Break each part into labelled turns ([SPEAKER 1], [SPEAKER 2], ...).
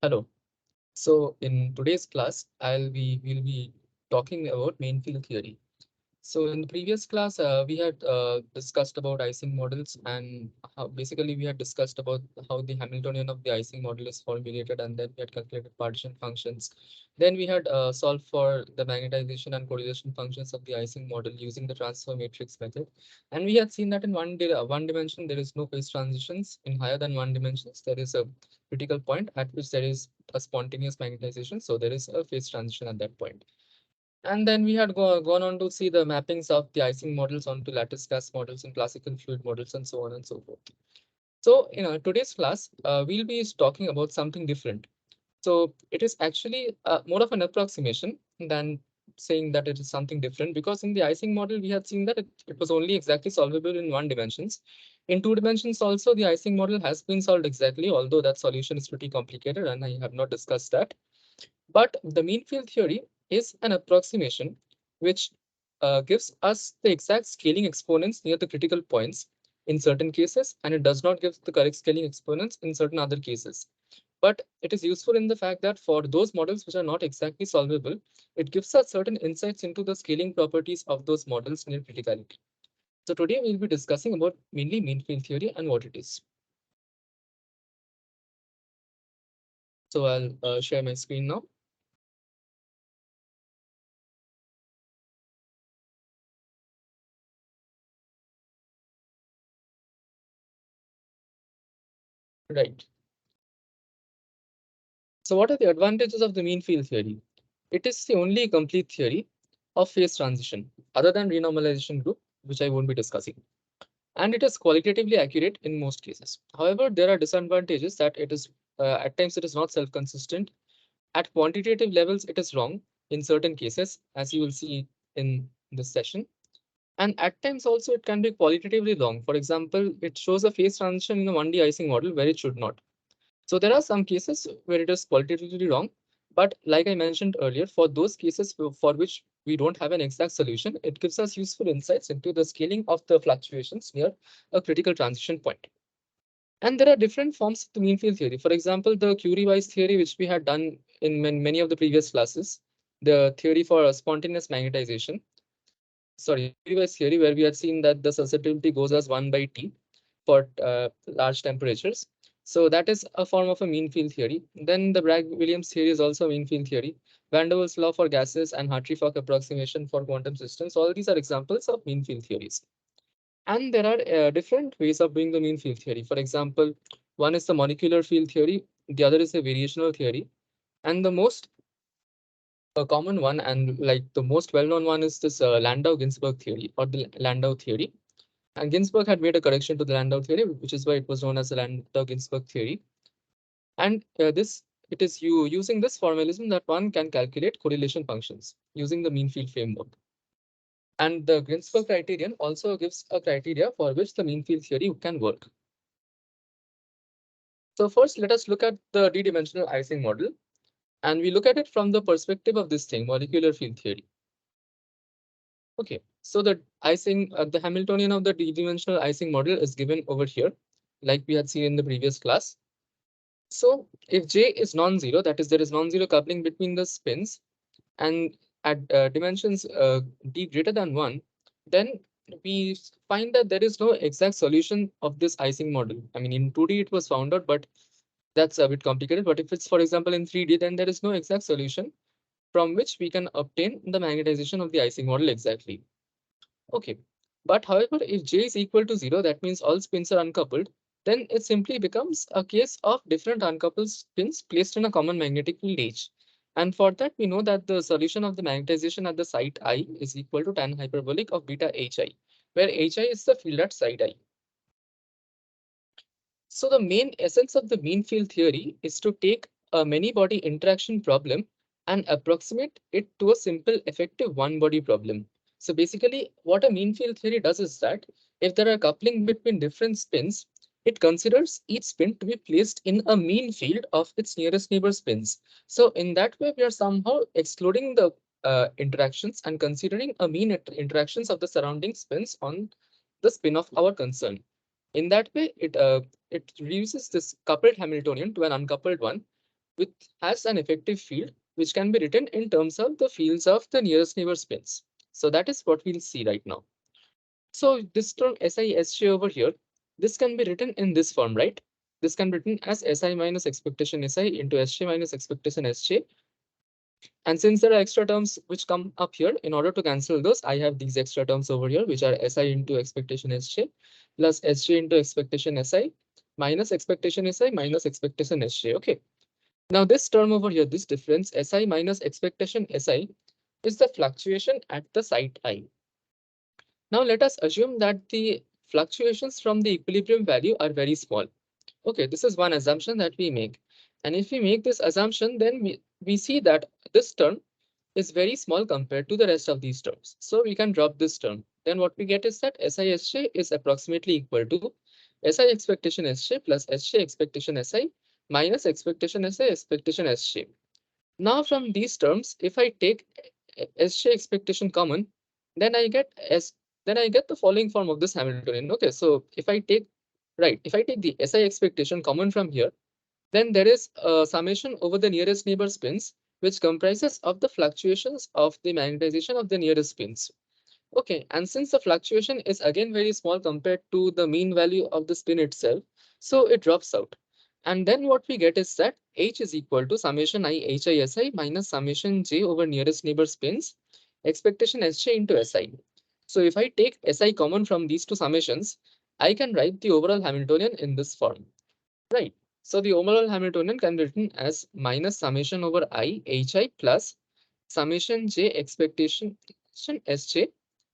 [SPEAKER 1] Hello. So in today's class, we'll be talking about main field theory. So in the previous class, we had discussed about Ising models and how basically we had discussed about how the Hamiltonian of the Ising model is formulated, and then we had calculated partition functions. Then we had solved for the magnetization and correlation functions of the Ising model using the transfer matrix method. And we had seen that in one dimension, there is no phase transitions. In higher than one dimensions, there is a critical point at which there is a spontaneous magnetization. So there is a phase transition at that point. And then we had gone on to see the mappings of the Ising models onto lattice gas models and classical fluid models and so on and so forth. So in today's class, we'll be talking about something different. So it is actually more of an approximation than saying that it is something different, because in the Ising model, we had seen that it was only exactly solvable in one dimensions. In two dimensions also, the Ising model has been solved exactly, although that solution is pretty complicated and I have not discussed that. But the mean field theory is an approximation which gives us the exact scaling exponents near the critical points in certain cases, and it does not give the correct scaling exponents in certain other cases. But it is useful in the fact that for those models which are not exactly solvable, it gives us certain insights into the scaling properties of those models near criticality. So today we'll be discussing about mainly mean field theory and what it is. So I'll share my screen now. Right. So what are the advantages of the mean field theory? It is the only complete theory of phase transition other than renormalization group, which I won't be discussing. And it is qualitatively accurate in most cases. However, there are disadvantages that it is at times it is not self-consistent. At quantitative levels, it is wrong in certain cases, as you will see in this session. And at times also it can be qualitatively wrong. For example, it shows a phase transition in a 1D Ising model where it should not. So there are some cases where it is qualitatively wrong, but like I mentioned earlier, for those cases for which we don't have an exact solution, it gives us useful insights into the scaling of the fluctuations near a critical transition point. And there are different forms of the mean field theory. For example, the Curie-Weiss theory, which we had done in many of the previous classes, the theory for spontaneous magnetization. Sorry, Curie-Weiss theory, where we had seen that the susceptibility goes as 1 by T for large temperatures. So that is a form of a mean field theory. Then the Bragg-Williams theory is also a mean field theory. Van der Waals law for gases and Hartree-Fock approximation for quantum systems. All these are examples of mean field theories. And there are different ways of doing the mean field theory. For example, one is the molecular field theory, the other is the variational theory. And the most common one and like the most well-known one is this Landau-Ginzburg theory or the Landau theory. And Ginzburg had made a correction to the Landau theory, which is why it was known as the Landau-Ginzburg theory. And it is you using this formalism that one can calculate correlation functions using the mean field framework. And the Ginzburg criterion also gives a criteria for which the mean field theory can work. So first, let us look at the d-dimensional Ising model, and we look at it from the perspective of this thing, molecular field theory. Okay, so the Hamiltonian of the d-dimensional Ising model is given over here, like we had seen in the previous class. So if J is non-zero, that is, there is non-zero coupling between the spins, and at dimensions d greater than 1, then we find that there is no exact solution of this Ising model. I mean, in 2D it was found out, but that's a bit complicated. But if it's, for example, in 3D, then there is no exact solution from which we can obtain the magnetization of the Ising model exactly. Okay. But however, if J is equal to 0, that means all spins are uncoupled, then it simply becomes a case of different uncoupled spins placed in a common magnetic field H. And for that, we know that the solution of the magnetization at the site I is equal to tan hyperbolic of beta Hi, where Hi is the field at site I. So the main essence of the mean field theory is to take a many body interaction problem and approximate it to a simple effective one body problem. So basically what a mean field theory does is that if there are coupling between different spins, it considers each spin to be placed in a mean field of its nearest neighbor spins. So in that way, we are somehow excluding the interactions and considering a mean interactions of the surrounding spins on the spin of our concern. In that way, it reduces this coupled Hamiltonian to an uncoupled one, which has an effective field which can be written in terms of the fields of the nearest neighbor spins. So that is what we'll see right now. So this term SI over here, this can be written in this form, right? This can be written as SI minus expectation SI into SJ minus expectation SJ. And since there are extra terms which come up here, in order to cancel those, I have these extra terms over here, which are SI into expectation SJ plus SJ into expectation SI minus expectation SI minus expectation SJ. Okay. Now this term over here, this difference SI minus expectation SI is the fluctuation at the site I. Now let us assume that the fluctuations from the equilibrium value are very small. Okay, this is one assumption that we make. And if we make this assumption, then we see that this term is very small compared to the rest of these terms. So we can drop this term. Then what we get is that SISJ is approximately equal to SI expectation SJ plus SJ expectation SI minus expectation SI expectation SJ. Now from these terms, if I take SJ expectation common, then I get the following form of this Hamiltonian. Okay, so if I take the SI expectation common from here, then there is a summation over the nearest neighbor spins, which comprises of the fluctuations of the magnetization of the nearest spins. Okay, and since the fluctuation is again very small compared to the mean value of the spin itself, so it drops out. And then what we get is that H is equal to summation I HISI minus summation J over nearest neighbor spins, expectation SJ into SI. So if I take SI common from these two summations, I can write the overall Hamiltonian in this form. Right. So the overall Hamiltonian can be written as minus summation over I HI plus summation J expectation SJ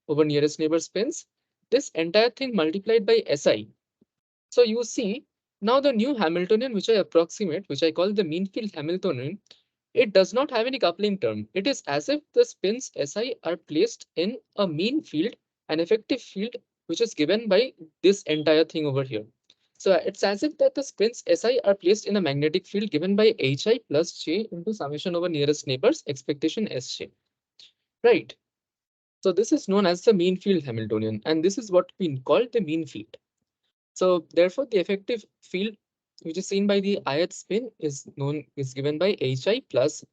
[SPEAKER 1] over nearest neighbor spins. This entire thing multiplied by SI. So you see now the new Hamiltonian which I approximate, which I call the mean field Hamiltonian, it does not have any coupling term. It is as if the spins SI are placed in a mean field, an effective field, which is given by this entire thing over here. So it's as if that the spins SI are placed in a magnetic field given by HI plus J into summation over nearest neighbors expectation SJ. Right. So this is known as the mean field Hamiltonian, and this is what we call the mean field. So therefore, the effective field which is seen by the ith spin is given by HI plus,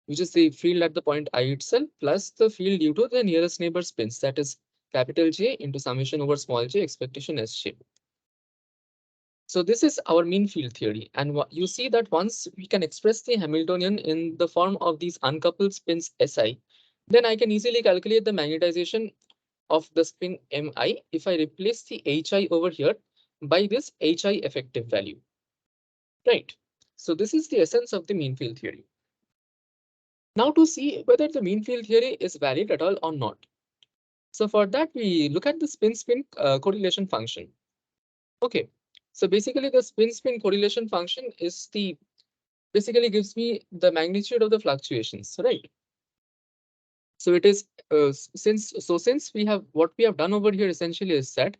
[SPEAKER 1] which is the field at the point I itself, plus the field due to the nearest neighbor spins, that is capital J into summation over small j expectation SJ. So this is our mean field theory. And what you see that once we can express the Hamiltonian in the form of these uncoupled spins SI, then I can easily calculate the magnetization of the spin MI if I replace the HI over here by this HI effective value. Right. So this is the essence of the mean field theory. Now to see whether the mean field theory is valid at all or not. So for that, we look at the spin-spin correlation function. Okay. So basically the spin-spin correlation function is basically gives me the magnitude of the fluctuations, right? So it is since we have what we have done over here essentially is that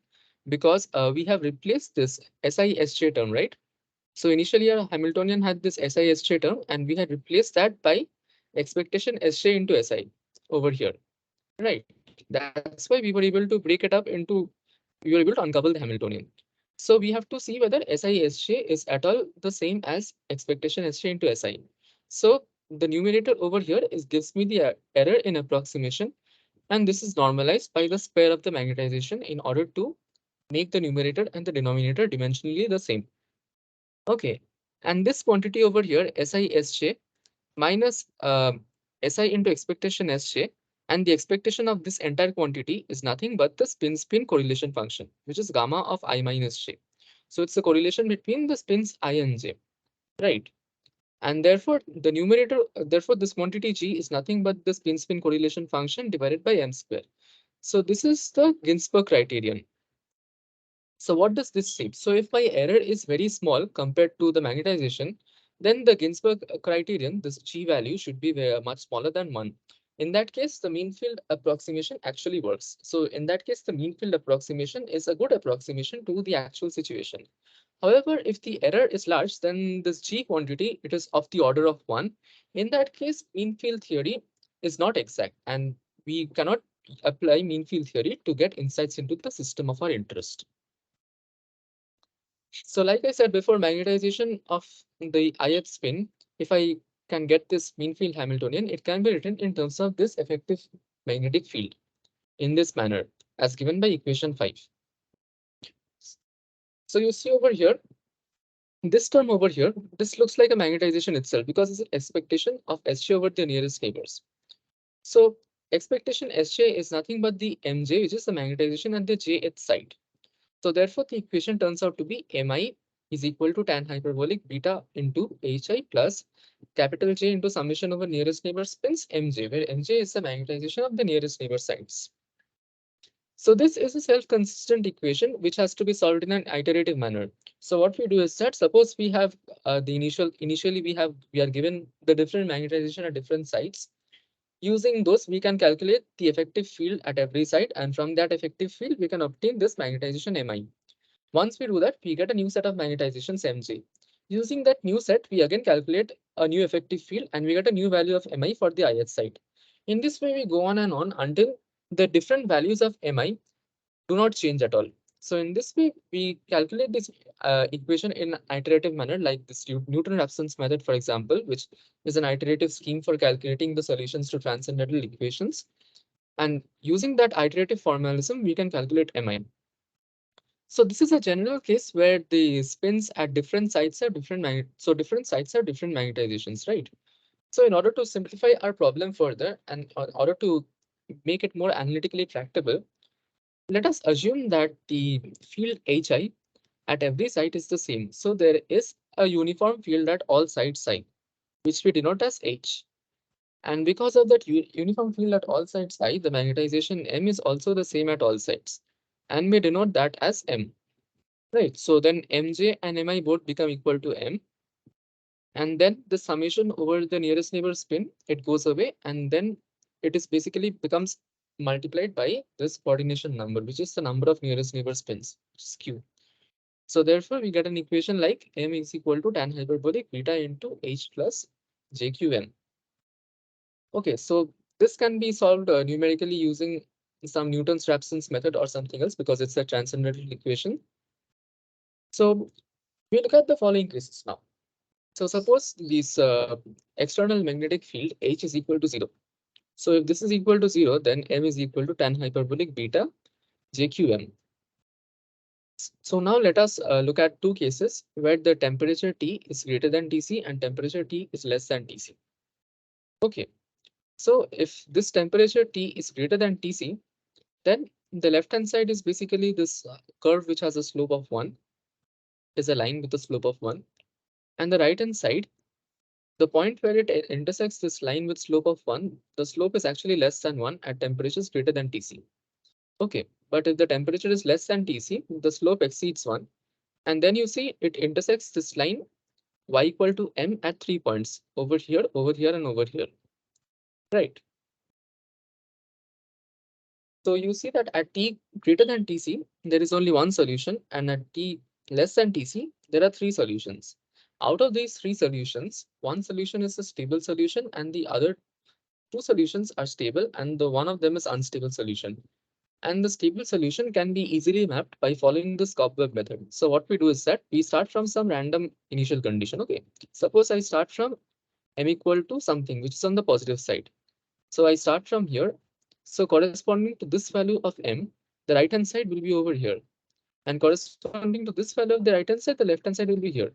[SPEAKER 1] because we have replaced this SISJ term, right? So initially our Hamiltonian had this SISJ term and we had replaced that by expectation SJ into SI over here, right? That's why we were able to break it up into, we were able to uncouple the Hamiltonian. So we have to see whether SISJ is at all the same as expectation SJ into SI. So the numerator over here gives me the error in approximation, and this is normalized by the square of the magnetization in order to make the numerator and the denominator dimensionally the same. Okay, and this quantity over here, SISJ minus SI into expectation SJ, and the expectation of this entire quantity is nothing but the spin-spin correlation function, which is gamma of I minus J. So it's the correlation between the spins I and J, right? And therefore, the numerator, therefore, this quantity G is nothing but the spin-spin correlation function divided by M square. So this is the Ginzburg criterion. So what does this say? So if my error is very small compared to the magnetization, then the Ginzburg criterion, this G value should be much smaller than 1. In that case, the mean field approximation actually works. So in that case, the mean field approximation is a good approximation to the actual situation. However, if the error is large, then this G quantity, it is of the order of 1. In that case, mean field theory is not exact, and we cannot apply mean field theory to get insights into the system of our interest. So like I said before, magnetization of the ith spin if I can get this mean field Hamiltonian, it can be written in terms of this effective magnetic field in this manner, as given by equation 5. So you see over here, this term over here, this looks like a magnetization itself because it's an expectation of Sj over the nearest neighbors. So expectation Sj is nothing but the Mj, which is the magnetization at the jth site. So therefore, the equation turns out to be Mi is equal to tan hyperbolic beta into Hi plus capital J into summation over nearest neighbor spins Mj, where Mj is the magnetization of the nearest neighbor sites. So this is a self-consistent equation which has to be solved in an iterative manner. So what we do is that suppose we have initially we are given the different magnetization at different sites. Using those, we can calculate the effective field at every site, and from that effective field, we can obtain this magnetization Mi. Once we do that, we get a new set of magnetizations Mj. Using that new set, we again calculate a new effective field and we get a new value of Mi for the ith site. In this way, we go on and on until the different values of Mi do not change at all. So in this way, we calculate this equation in an iterative manner, like this Newton-Raphson's method, for example, which is an iterative scheme for calculating the solutions to transcendental equations. And using that iterative formalism, we can calculate Mi. So this is a general case where the spins at different sites are different different sites have different magnetizations, right? So in order to simplify our problem further and in order to make it more analytically tractable, let us assume that the field Hi at every site is the same. So there is a uniform field at all sites I, which we denote as H. And because of that uniform field at all sites I, the magnetization M is also the same at all sites. And we denote that as M. Right. So then Mj and Mi both become equal to M. And then the summation over the nearest neighbor spin, it goes away. And then it is basically becomes multiplied by this coordination number, which is the number of nearest neighbor spins, which is Q. So therefore, we get an equation like M is equal to tan hyperbolic beta into H plus JQM. Okay, so this can be solved numerically using some Newton's-Raphson's method or something else because it's a transcendental equation. So we look at the following cases now. So suppose this external magnetic field H is equal to 0. So if this is equal to 0, then M is equal to tan hyperbolic beta JQM. So now let us look at two cases where the temperature T is greater than Tc and temperature T is less than Tc. Okay, so if this temperature T is greater than Tc, then the left hand side is basically this curve which has a slope of 1, is a line with a slope of 1. And the right hand side, the point where it intersects this line with slope of 1, the slope is actually less than 1 at temperatures greater than Tc. Okay, but if the temperature is less than Tc, the slope exceeds 1. And then you see it intersects this line y equal to m at 3 points over here, and over here. Right. So you see that at t greater than Tc, there is only one solution, and at t less than Tc, there are 3 solutions. Out of these 3 solutions, one solution is a stable solution and the other 2 solutions are stable and the one of them is unstable solution. And the stable solution can be easily mapped by following this cobweb method. So what we do is that we start from some random initial condition. Okay, suppose I start from m equal to something which is on the positive side. So I start from here. So corresponding to this value of m, the right hand side will be over here. And corresponding to this value of the right hand side, the left hand side will be here.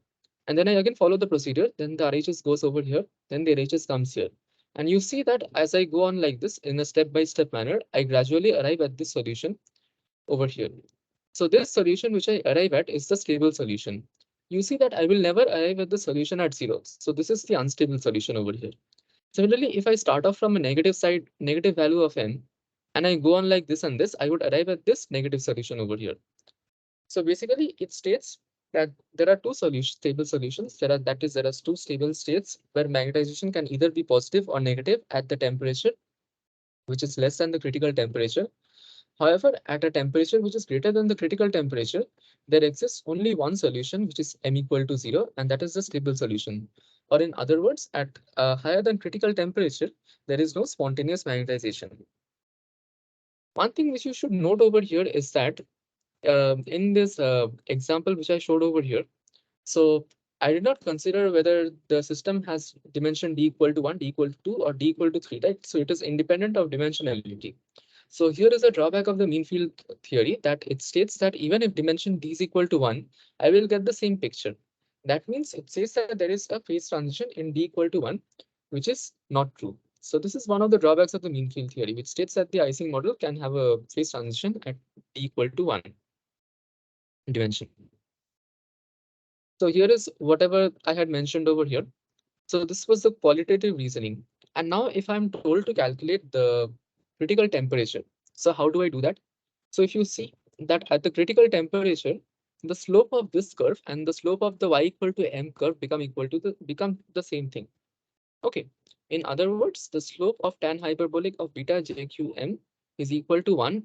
[SPEAKER 1] And then I again follow the procedure. Then the RHS goes over here. Then the RHS comes here. And you see that as I go on like this in a step-by-step manner, I gradually arrive at this solution over here. So this solution which I arrive at is the stable solution. You see that I will never arrive at the solution at 0. So this is the unstable solution over here. Similarly, if I start off from a negative side, negative value of m, and I go on like this and this, I would arrive at this negative solution over here. So basically, it states that there are two stable solutions. There are two stable states where magnetization can either be positive or negative at the temperature, which is less than the critical temperature. However, at a temperature which is greater than the critical temperature, there exists only one solution, which is m equal to 0, and that is the stable solution. Or in other words, at higher than critical temperature, there is no spontaneous magnetization. One thing which you should note over here is that in this example which I showed over here, so I did not consider whether the system has dimension d equal to 1, d equal to 2, or d equal to 3, right? So it is independent of dimensionality. So here is a drawback of the mean field theory, that it states that even if dimension d is equal to 1, I will get the same picture. That means it says that there is a phase transition in d equal to 1, which is not true. So this is one of the drawbacks of the mean field theory, which states that the Ising model can have a phase transition at d equal to 1 dimension. So here is whatever I had mentioned over here. So this was the qualitative reasoning. And now if I'm told to calculate the critical temperature, so how do I do that? So if you see that at the critical temperature, the slope of this curve and the slope of the y equal to m curve become the same thing. Okay. In other words, the slope of tan hyperbolic of beta jqm is equal to 1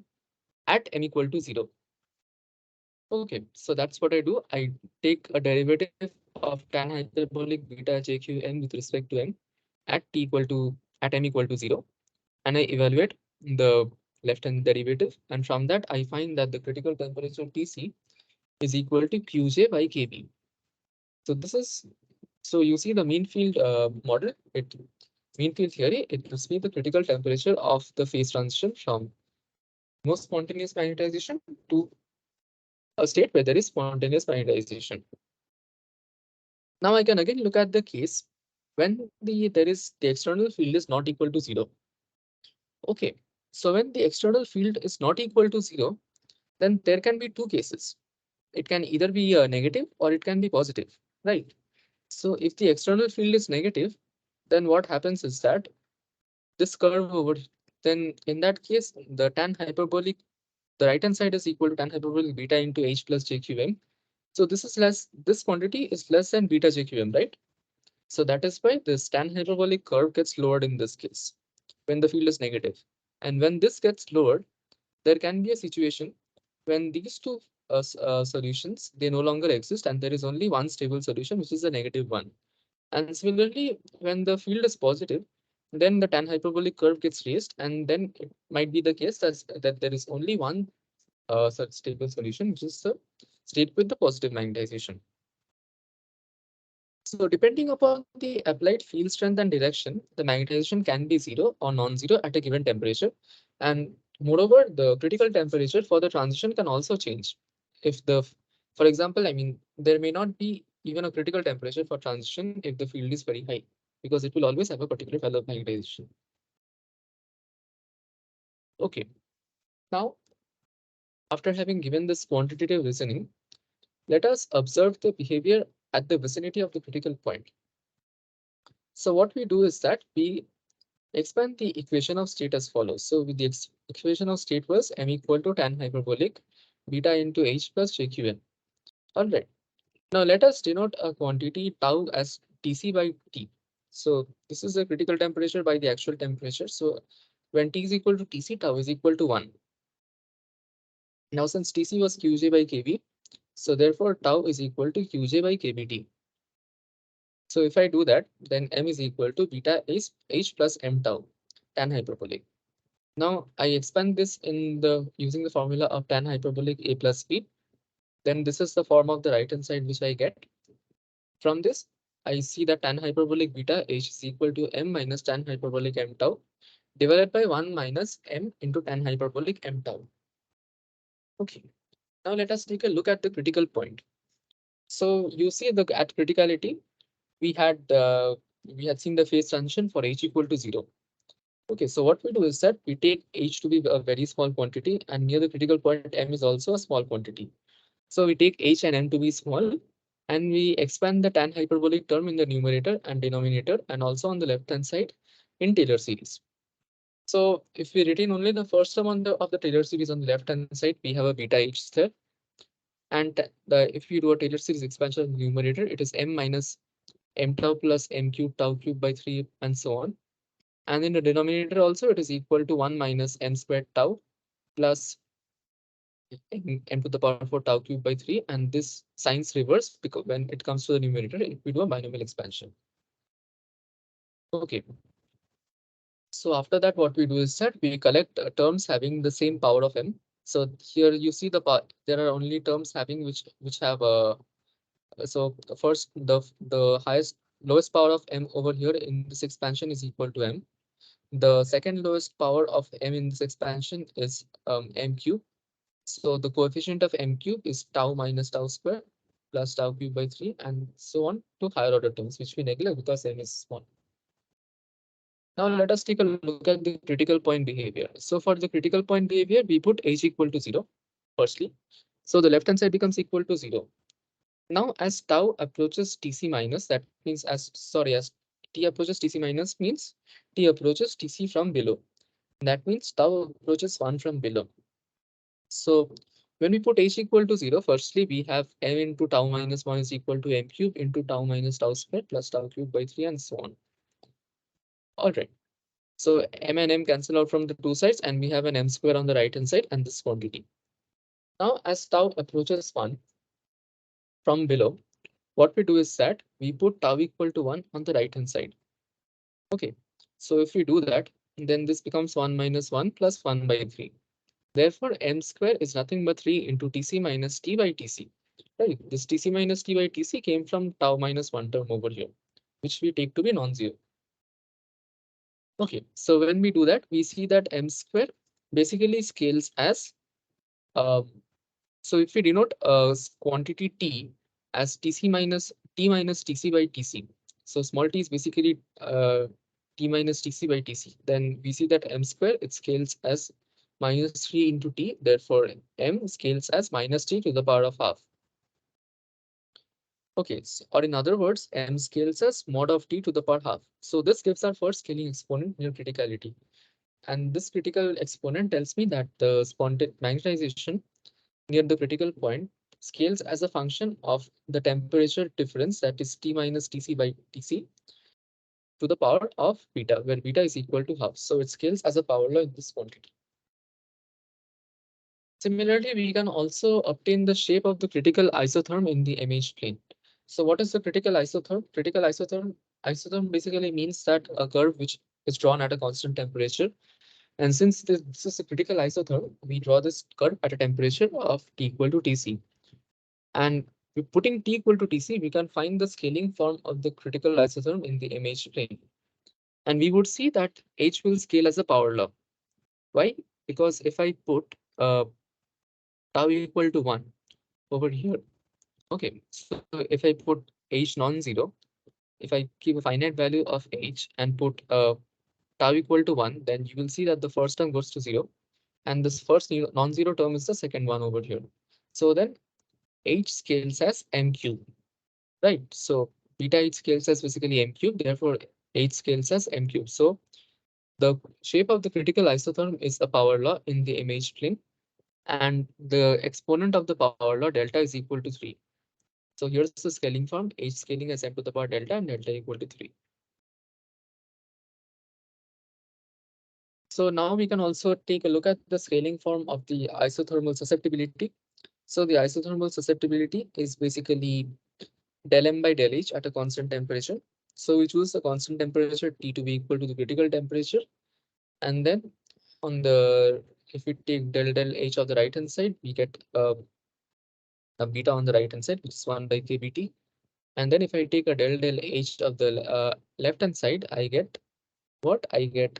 [SPEAKER 1] at m equal to 0. Okay, so that's what I do. I take a derivative of tan hyperbolic beta jqm with respect to m at m equal to 0, and I evaluate the left hand derivative, and from that I find that the critical temperature Tc is equal to Qj by Kb. So this is, so you see the mean field model, mean field theory, it gives me the critical temperature of the phase transition from most spontaneous magnetization to a state where there is spontaneous magnetization. Now I can again look at the case when the external field is not equal to 0. Okay, so when the external field is not equal to 0, then there can be two cases. It can either be negative or it can be positive, right? So if the external field is negative, then what happens is that this curve over, then in that case, the right hand side is equal to tan hyperbolic beta into h plus jqm. So this quantity is less than beta jqm, right? So that is why this tan hyperbolic curve gets lowered in this case when the field is negative. And when this gets lowered, there can be a situation when these two solutions, they no longer exist and there is only one stable solution, which is the negative one. And similarly, when the field is positive, then the tan hyperbolic curve gets raised, and then it might be the case that there is only one such stable solution, which is the state with the positive magnetization. So depending upon the applied field strength and direction, the magnetization can be 0 or non-zero at a given temperature. And moreover, the critical temperature for the transition can also change. If the, for example, I mean, there may not be even a critical temperature for transition if the field is very high, because it will always have a particular value of magnetization. Okay, now after having given this quantitative reasoning, let us observe the behavior at the vicinity of the critical point. So what we do is that we expand the equation of state as follows. So with the equation of state was m equal to tan hyperbolic beta into h plus jqn. All right. Now let us denote a quantity tau as Tc by T. So this is the critical temperature by the actual temperature. So when T is equal to Tc, tau is equal to 1. Now since Tc was Qj by Kb, so therefore tau is equal to Qj by Kbt. So if I do that, then m is equal to beta is h plus m tau, tan hyperbolic. Now I expand this in the using the formula of tan hyperbolic a plus b. Then this is the form of the right hand side which I get. From this, I see that tan hyperbolic beta h is equal to m minus tan hyperbolic m tau divided by 1 minus m into tan hyperbolic m tau. Okay. Now let us take a look at the critical point. So you see the at criticality, we had seen the phase transition for h equal to 0. Okay, so what we do is that we take h to be a very small quantity, and near the critical point m is also a small quantity. So we take h and m to be small, and we expand the tan hyperbolic term in the numerator and denominator, and also on the left hand side in Taylor series. So if we retain only the first term of the Taylor series on the left hand side, we have a beta h there. And if we do a Taylor series expansion of the numerator, it is m minus m tau plus m cube tau cube by 3 and so on. And in the denominator also, it is equal to 1 minus m squared tau plus m to the power 4 tau cube by 3. And this signs reverse because when it comes to the numerator, if we do a binomial expansion. Okay. So after that, what we do is that we collect terms having the same power of m. So here you see the part, there are only terms having which have a So first, the lowest power of m over here in this expansion is equal to m. The second lowest power of m in this expansion is m cube. So the coefficient of m cube is tau minus tau square plus tau cube by 3 and so on to higher order terms, which we neglect because m is small. Now let us take a look at the critical point behavior. So for the critical point behavior, we put h equal to 0 firstly. So the left hand side becomes equal to 0. Now as tau approaches Tc minus, that means as t approaches Tc minus means t approaches Tc from below. That means tau approaches 1 from below. So when we put h equal to 0, firstly we have m into tau minus 1 is equal to m cube into tau minus tau square plus tau cube by 3 and so on. All right. So m and m cancel out from the two sides and we have an m square on the right hand side and this quantity. Now as tau approaches 1 from below, what we do is that we put tau equal to 1 on the right hand side. Okay, so if we do that, then this becomes 1 minus 1 plus 1 by 3. Therefore, m square is nothing but 3 into Tc minus T by Tc. Right, this Tc minus T by Tc came from tau minus 1 term over here, which we take to be non-zero. Okay, so when we do that, we see that m square basically scales as so if we denote quantity t as Tc minus T minus Tc by Tc, so small t is basically T minus Tc by Tc, then we see that m square, it scales as minus 3 into t, therefore m scales as minus t to the power of half. Okay, so, or in other words, m scales as mod of t to the power half. So this gives our first scaling exponent near criticality. And this critical exponent tells me that the magnetization near the critical point scales as a function of the temperature difference, that is T minus Tc by Tc to the power of beta, where beta is equal to half. So it scales as a power law in this quantity. Similarly, we can also obtain the shape of the critical isotherm in the image plane. So what is the critical isotherm? Critical isotherm basically means that a curve which is drawn at a constant temperature. And since this is a critical isotherm, we draw this curve at a temperature of T equal to Tc. And putting T equal to Tc, we can find the scaling form of the critical isotherm in the image plane. And we would see that H will scale as a power law. Why? Because if I put tau equal to 1 over here, okay, so if I put H non-zero, if I keep a finite value of H and put tau equal to 1, then you will see that the first term goes to 0. And this first non-zero term is the second one over here. So then H scales as m cube. Right, so beta h scales as basically m cube, therefore h scales as m cube. So the shape of the critical isotherm is a power law in the image plane, and the exponent of the power law delta is equal to 3. So here's the scaling form, h scaling as m to the power delta and delta equal to 3. So now we can also take a look at the scaling form of the isothermal susceptibility. So the isothermal susceptibility is basically del m by del h at a constant temperature. So we choose the constant temperature T to be equal to the critical temperature. And then on the, if we take del del h of the right hand side, we get a beta on the right hand side, which is 1 by kBT. And then if I take a del del h of the left hand side, I get what? I get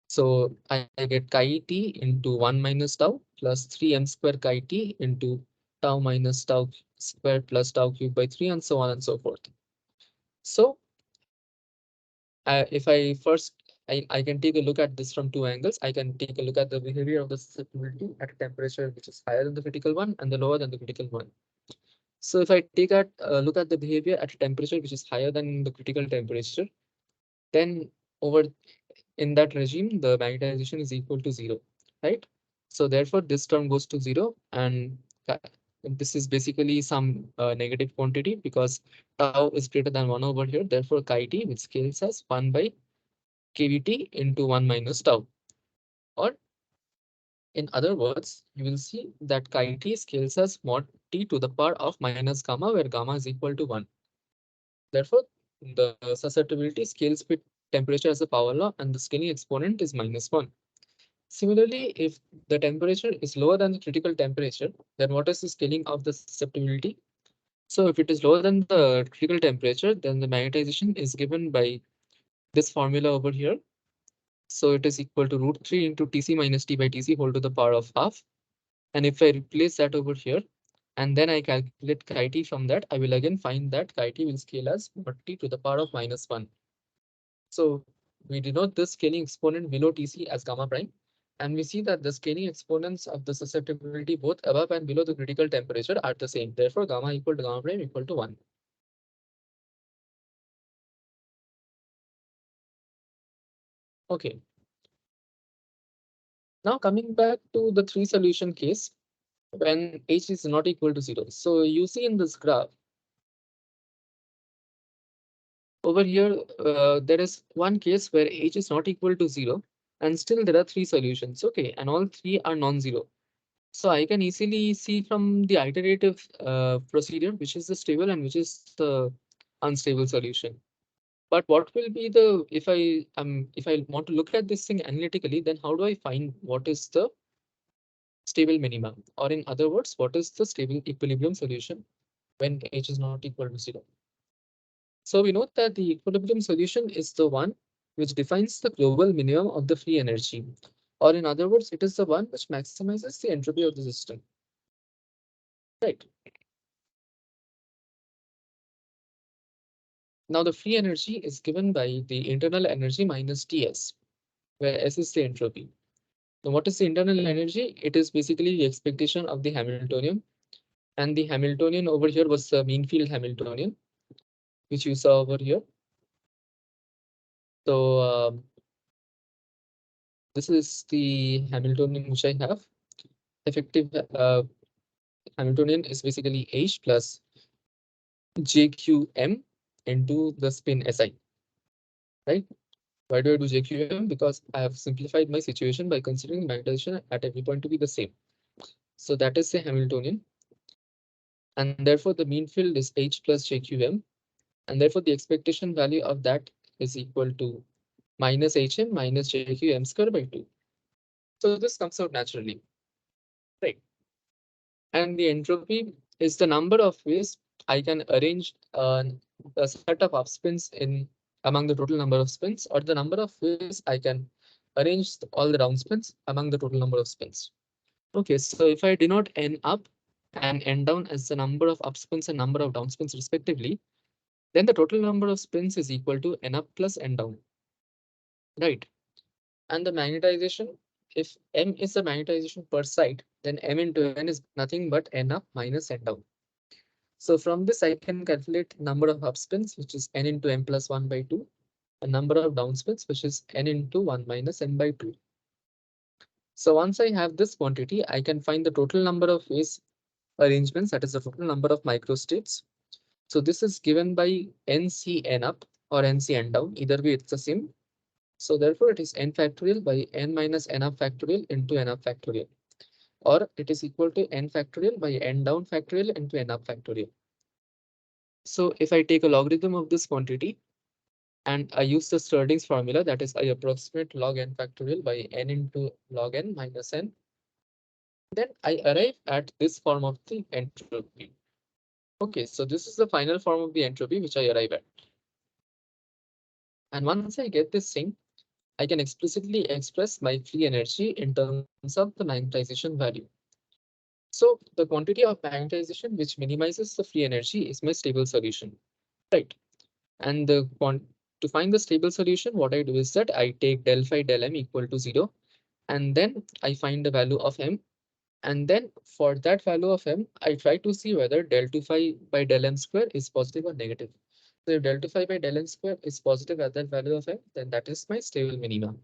[SPEAKER 1] so I get chi t into 1 minus tau plus 3m square chi t into tau minus tau square plus tau cube by 3 and so on and so forth. So if I first, I can take a look at this from two angles. I can take a look at the behavior of the susceptibility at a temperature which is higher than the critical one and the lower than the critical one. So if I take a look at the behavior at a temperature which is higher than the critical temperature, then over in that regime, the magnetization is equal to 0, right? So therefore, this term goes to 0, and this is basically some negative quantity because tau is greater than 1 over here. Therefore, chi t, which scales as 1 by kVt into 1 minus tau. Or in other words, you will see that chi t scales as mod t to the power of minus gamma, where gamma is equal to 1. Therefore, the susceptibility scales with temperature as a power law, and the scaling exponent is minus 1. Similarly, if the temperature is lower than the critical temperature, then what is the scaling of the susceptibility? So if it is lower than the critical temperature, then the magnetization is given by this formula over here. So it is equal to root 3 into Tc minus T by Tc whole to the power of half. And if I replace that over here, and then I calculate chi t from that, I will again find that chi t will scale as mod t to the power of minus 1. So we denote this scaling exponent below Tc as gamma prime. And we see that the scaling exponents of the susceptibility both above and below the critical temperature are the same. Therefore, gamma equal to gamma prime equal to 1. Okay. Now coming back to the three solution case when H is not equal to 0. So you see in this graph over here, there is one case where H is not equal to 0 and still there are three solutions. Okay, and all three are non-zero. So I can easily see from the iterative procedure which is the stable and which is the unstable solution. But what will be the if I want to look at this thing analytically, then how do I find what is the stable minimum? Or in other words, what is the stable equilibrium solution when H is not equal to 0? So we note that the equilibrium solution is the one which defines the global minimum of the free energy. Or in other words, it is the one which maximizes the entropy of the system. Right. Now the free energy is given by the internal energy minus Ts, where S is the entropy. Now what is the internal energy? It is basically the expectation of the Hamiltonian. And the Hamiltonian over here was the mean field Hamiltonian, which you saw over here. So this is the Hamiltonian which I have. Effective Hamiltonian is basically H plus JQM into the spin SI, right? Why do I do JQM? Because I have simplified my situation by considering magnetization at every point to be the same. So that is the Hamiltonian. And therefore the mean field is H plus JQM. And therefore the expectation value of that is equal to minus HM minus JQM square by 2. So this comes out naturally, right? And the entropy is the number of ways I can arrange a set of upspins in among the total number of spins, or the number of ways I can arrange all the downspins among the total number of spins. Okay, so if I denote n up and n down as the number of upspins and number of downspins respectively, then the total number of spins is equal to n up plus n down, right? And the magnetization, if m is the magnetization per site, then m into n is nothing but n up minus n down. So from this, I can calculate number of upspins, which is n into m plus 1 by 2, and number of downspins, which is n into 1 minus n by 2. So once I have this quantity, I can find the total number of phase arrangements, that is the total number of microstates. So this is given by nc n up or nc n down. Either way, it's the same. So therefore, it is n factorial by n minus n up factorial into n up factorial. Or it is equal to n factorial by n down factorial into n up factorial. So if I take a logarithm of this quantity and I use the Stirling's formula, that is I approximate log n factorial by n into log n minus n, then I arrive at this form of the entropy. Okay, so this is the final form of the entropy which I arrive at. And once I get this thing, I can explicitly express my free energy in terms of the magnetization value. So the quantity of magnetization which minimizes the free energy is my stable solution, right? And to find the stable solution, what I do is that I take del phi del m equal to 0, and then I find the value of m. And then for that value of m, I try to see whether del 2 phi by del m square is positive or negative. So if del 2 phi by del m square is positive at that value of m, then that is my stable minimum.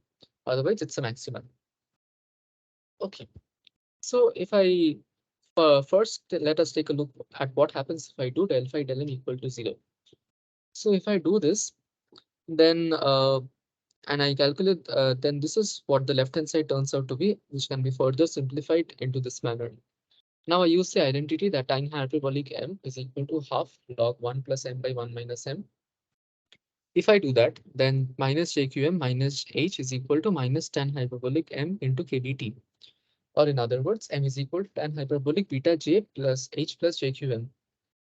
[SPEAKER 1] Otherwise, it's a maximum. Okay. So if I first let us take a look at what happens if I do del phi del m equal to 0. So if I do this, then and I calculate, then this is what the left hand side turns out to be, which can be further simplified into this manner. Now I use the identity that tan hyperbolic m is equal to half log 1 plus m by 1 minus m. If I do that, then minus jqm minus h is equal to minus tan hyperbolic m into kBt. Or in other words, m is equal to tan hyperbolic beta j plus h plus jqm.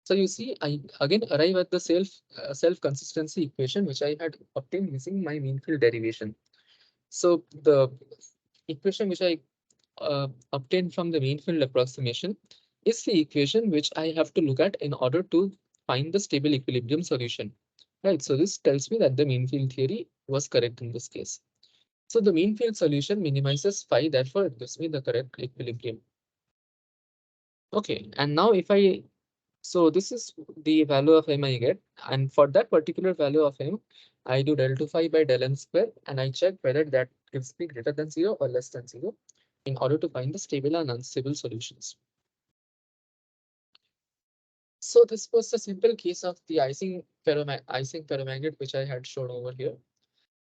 [SPEAKER 1] So you see, I again arrive at the self consistency equation which I had obtained using my mean field derivation. So the equation which I obtained from the mean field approximation is the equation which I have to look at in order to find the stable equilibrium solution. Right. So this tells me that the mean field theory was correct in this case. So the mean field solution minimizes phi, therefore it gives me the correct equilibrium. Okay, and now if I, so this is the value of m I get, and for that particular value of m, I do del 2 phi by del m square, and I check whether that gives me greater than 0 or less than 0 in order to find the stable and unstable solutions. So this was the simple case of the Ising ferromagnet which I had shown over here.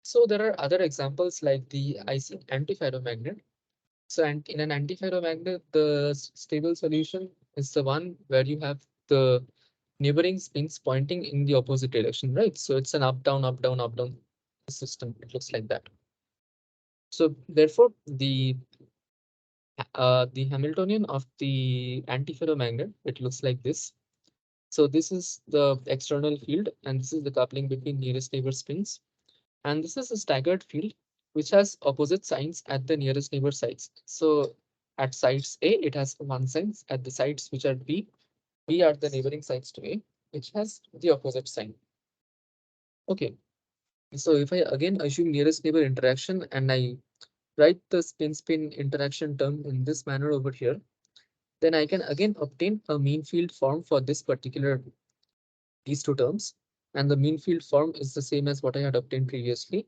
[SPEAKER 1] So there are other examples like the Ising antiferromagnet. So and in an antiferromagnet, the stable solution is the one where you have the neighboring spins pointing in the opposite direction, right? So it's an up, down, up, down, up, down system. It looks like that. So therefore, the Hamiltonian of the antiferromagnet, it looks like this. So this is the external field, and this is the coupling between nearest neighbor spins. And this is a staggered field, which has opposite signs at the nearest neighbor sites. So at sites A, it has one sign. At the sites which are B are the neighboring sites to A, which has the opposite sign. Okay. So if I again assume nearest neighbor interaction and I write the spin-spin interaction term in this manner over here, then I can again obtain a mean field form for this particular these two terms. And the mean field form is the same as what I had obtained previously.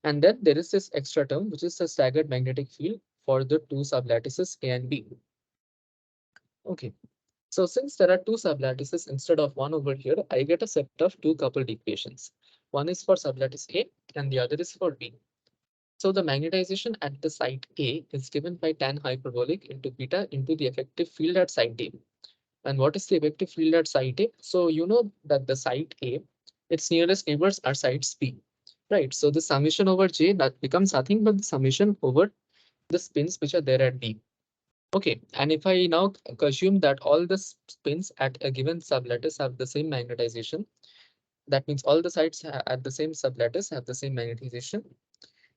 [SPEAKER 1] And then there is this extra term, which is the staggered magnetic field for the two sublattices A and B. Okay. So since there are two sublattices instead of one over here, I get a set of two coupled equations. One is for sublattice A and the other is for B. So the magnetization at the site A is given by tan hyperbolic into beta into the effective field at site A. And what is the effective field at site A? So you know that the site A, its nearest neighbors are sites B, right? So the summation over J that becomes nothing but the summation over the spins which are there at B. Okay, and if I now assume that all the spins at a given sublattice have the same magnetization, that means all the sites at the same sublattice have the same magnetization,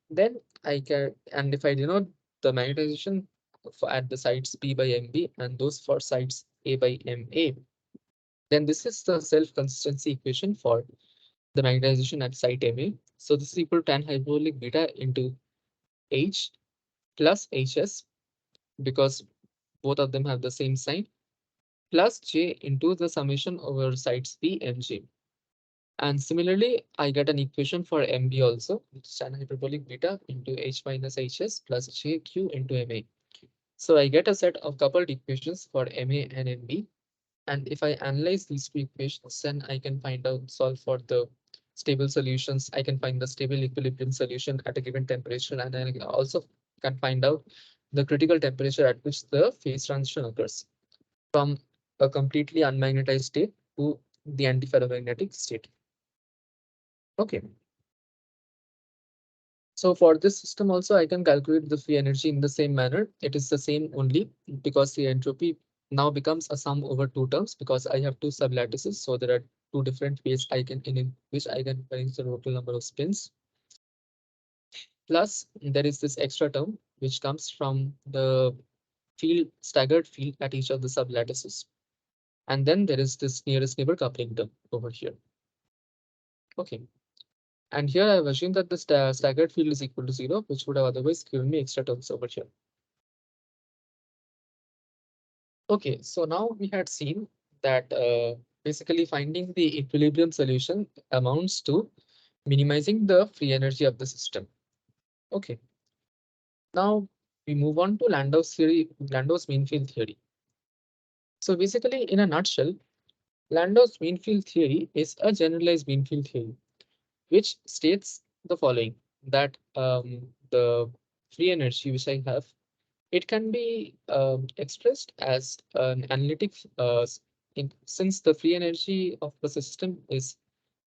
[SPEAKER 1] then I can, and if I denote the magnetization for at the sites P by MB and those for sites A by MA, then this is the self-consistency equation for the magnetization at site MA. So this is equal to tan hyperbolic beta into H plus HS, because both of them have the same sign, plus J into the summation over sites P and J. And similarly, I get an equation for MB also, which is tan hyperbolic beta into H minus HS plus JQ into MA. So I get a set of coupled equations for MA and MB. And if I analyze these two equations, then I can find out, solve for the stable solutions. I can find the stable equilibrium solution at a given temperature, and I also can find out the critical temperature at which the phase transition occurs from a completely unmagnetized state to the antiferromagnetic state. Okay. So for this system also, I can calculate the free energy in the same manner. It is the same only because the entropy now becomes a sum over two terms because I have two sublattices. So there are two different ways I can in which I can arrange the total number of spins. Plus there is this extra term which comes from the staggered field at each of the sublattices. And then there is this nearest neighbor coupling term over here. Okay. And here I've assumed that the staggered field is equal to 0, which would have otherwise given me extra terms over here. Okay, so now we had seen that basically finding the equilibrium solution amounts to minimizing the free energy of the system. Okay, now we move on to Landau's mean field theory. So basically, in a nutshell, Landau's mean field theory is a generalized mean field theory, which states the following: that the free energy which I have, it can be expressed as an analytic, since the free energy of the system is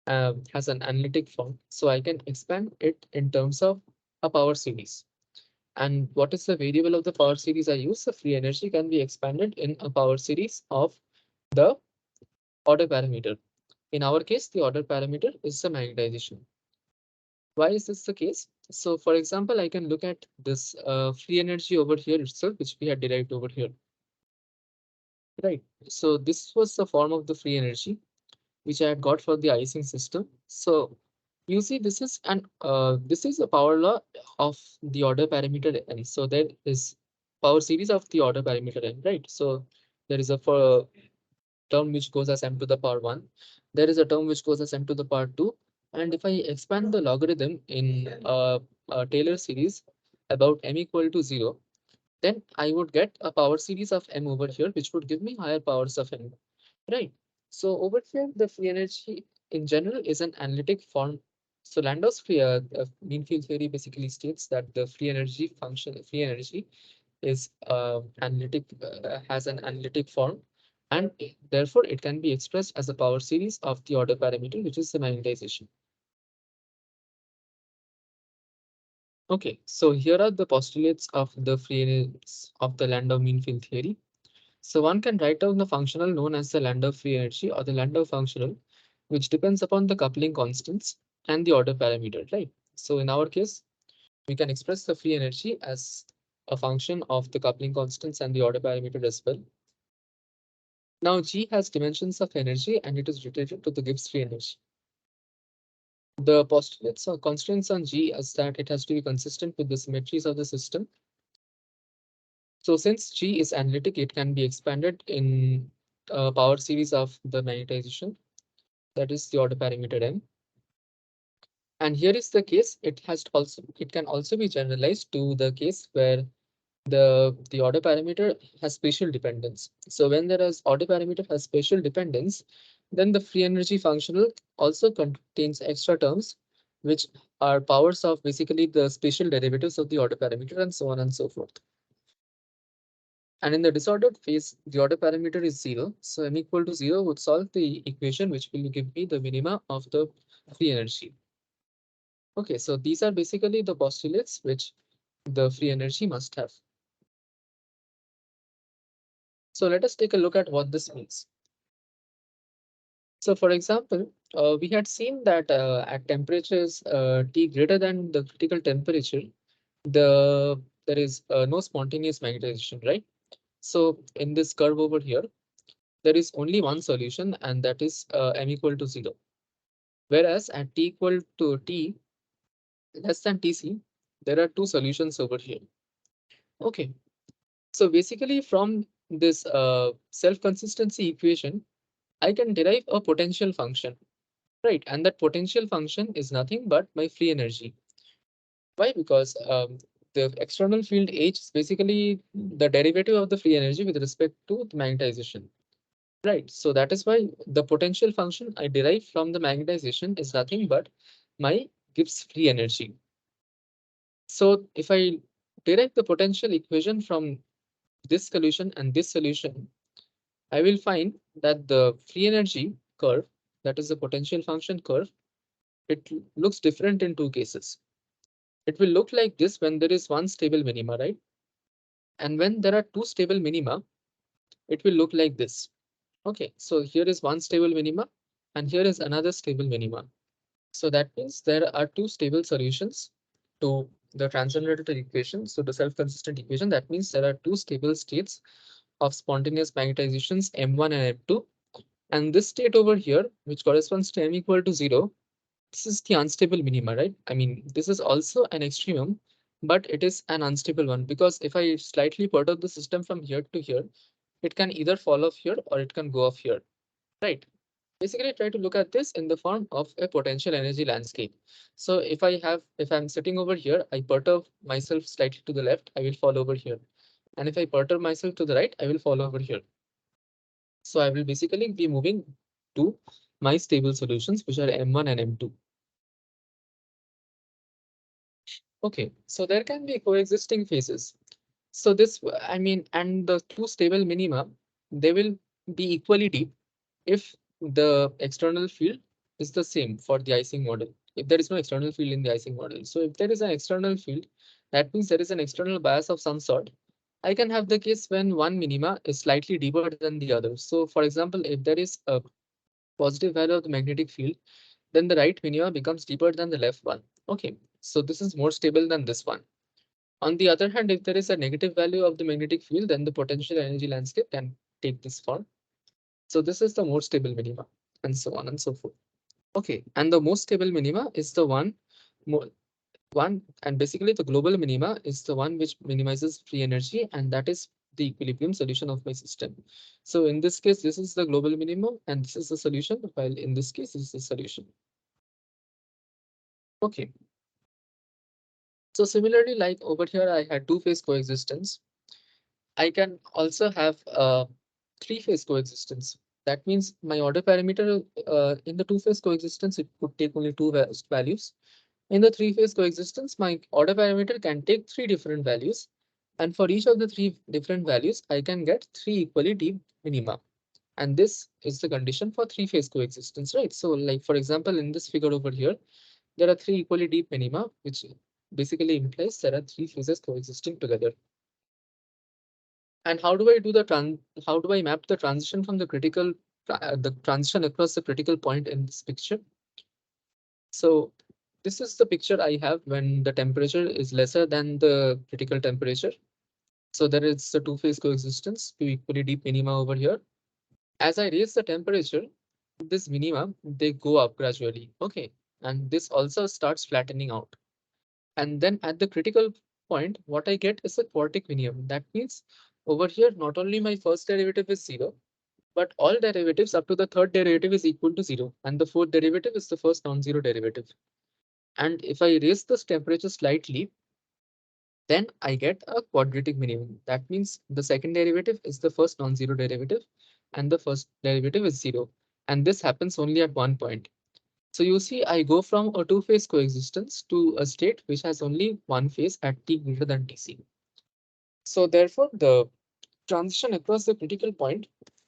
[SPEAKER 1] has an analytic form, so I can expand it in terms of a power series. And what is the variable of the power series I use? The free energy can be expanded in a power series of the order parameter. In our case, the order parameter is the magnetization. Why is this the case? So for example, I can look at this free energy over here itself, which we had derived over here. Right. So this was the form of the free energy which I had got for the icing system. So you see, this is a power law of the order parameter n. So there is power series of the order parameter n, right? So there is a for term which goes as m to the power 1. There is a term which goes as m to the power 2. And if I expand the logarithm in a Taylor series about m equal to 0, then I would get a power series of m over here, which would give me higher powers of m. Right. So over here, the free energy in general is an analytic form. So Landau's mean field theory basically states that the free energy is has an analytic form, and therefore it can be expressed as a power series of the order parameter, which is the magnetization. Okay, so here are the postulates of the Landau mean field theory. So one can write down the functional known as the Landau free energy or the Landau functional, which depends upon the coupling constants and the order parameter, right? So in our case, we can express the free energy as a function of the coupling constants and the order parameter as well. Now G has dimensions of energy and it is related to the Gibbs free energy. The postulates or constraints on G is that it has to be consistent with the symmetries of the system. So since G is analytic, it can be expanded in a power series of the magnetization. That is the order parameter m. And here is the case. It can also be generalized to the case where the order parameter has spatial dependence. So when there is order parameter has spatial dependence, then the free energy functional also contains extra terms, which are powers of basically the spatial derivatives of the order parameter and so on and so forth. And in the disordered phase, the order parameter is 0. So m equal to 0 would solve the equation, which will give me the minima of the free energy. Okay, so these are basically the postulates which the free energy must have. So let us take a look at what this means. So for example, we had seen that at temperatures T greater than the critical temperature, there is no spontaneous magnetization, right? So in this curve over here, there is only one solution, and that is m equal to 0. Whereas at t equal to t less than Tc, there are two solutions over here. Okay, so basically from this self-consistency equation, I can derive a potential function, right? And that potential function is nothing but my free energy. Why? Because the external field H is basically the derivative of the free energy with respect to the magnetization. Right. So that is why the potential function I derive from the magnetization is nothing but my Gibbs free energy. So if I derive the potential equation from this solution and this solution, I will find that the free energy curve, that is the potential function curve, it looks different in two cases. It will look like this when there is one stable minima, right? And when there are two stable minima, it will look like this. Okay, so here is one stable minima and here is another stable minima. So that means there are two stable solutions to the transcendental equation. So the self-consistent equation, that means there are two stable states of spontaneous magnetizations M1 and M2. And this state over here, which corresponds to M equal to 0, this is the unstable minima, right? I mean, this is also an extremum, but it is an unstable one because if I slightly perturb the system from here to here, it can either fall off here or it can go off here, right? Basically, try to look at this in the form of a potential energy landscape. So if I'm sitting over here, I perturb myself slightly to the left, I will fall over here. And if I perturb myself to the right, I will fall over here. So I will basically be moving to my stable solutions, which are M1 and M2. Okay, so there can be coexisting phases. So I mean, and the two stable minima, they will be equally deep if the external field is the same for the icing model. If there is no external field in the icing model. So if there is an external field, that means there is an external bias of some sort. I can have the case when one minima is slightly deeper than the other. So for example, if there is a positive value of the magnetic field, then the right minima becomes deeper than the left one. Okay, so this is more stable than this one. On the other hand, if there is a negative value of the magnetic field, then the potential energy landscape can take this form. So this is the more stable minima, and so on and so forth. Okay, and the most stable minima is the one, and basically the global minima is the one which minimizes free energy, and that is the equilibrium solution of my system. So in this case, this is the global minimum, and this is the solution, while in this case, this is the solution. Okay. So similarly, like over here, I had two-phase coexistence. I can also have three-phase coexistence. That means my order parameter in the two-phase coexistence, it could take only two values. In the three-phase coexistence, my order parameter can take three different values. And for each of the three different values, I can get three equally deep minima. And this is the condition for three-phase coexistence, right? So like, for example, in this figure over here, there are three equally deep minima, which basically implies there are three phases coexisting together. And how do I do how do I map the transition from the transition across the critical point in this picture? So this is the picture I have when the temperature is lesser than the critical temperature. So there is the two-phase coexistence, two equally deep minima over here. As I raise the temperature, this minima, they go up gradually. Okay. And this also starts flattening out. And then at the critical point, what I get is a quartic minimum. That means over here, not only my first derivative is zero, but all derivatives up to the third derivative is equal to zero. And the fourth derivative is the first non-zero derivative. And if I raise this temperature slightly, then I get a quadratic minimum. That means the second derivative is the first non-zero derivative and the first derivative is zero. And this happens only at one point. So you see, I go from a two-phase coexistence to a state which has only one phase at t greater than Tc. So therefore, the transition across the critical point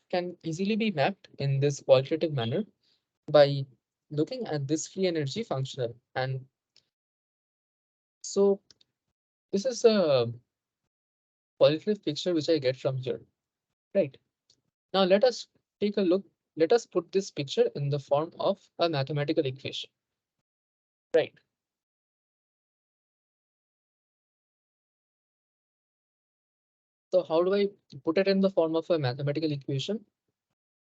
[SPEAKER 1] can easily be mapped in this qualitative manner by looking at this free energy functional. And so this is a qualitative picture which I get from here. Right. Now let us take a look. Let us put this picture in the form of a mathematical equation. Right. So how do I put it in the form of a mathematical equation?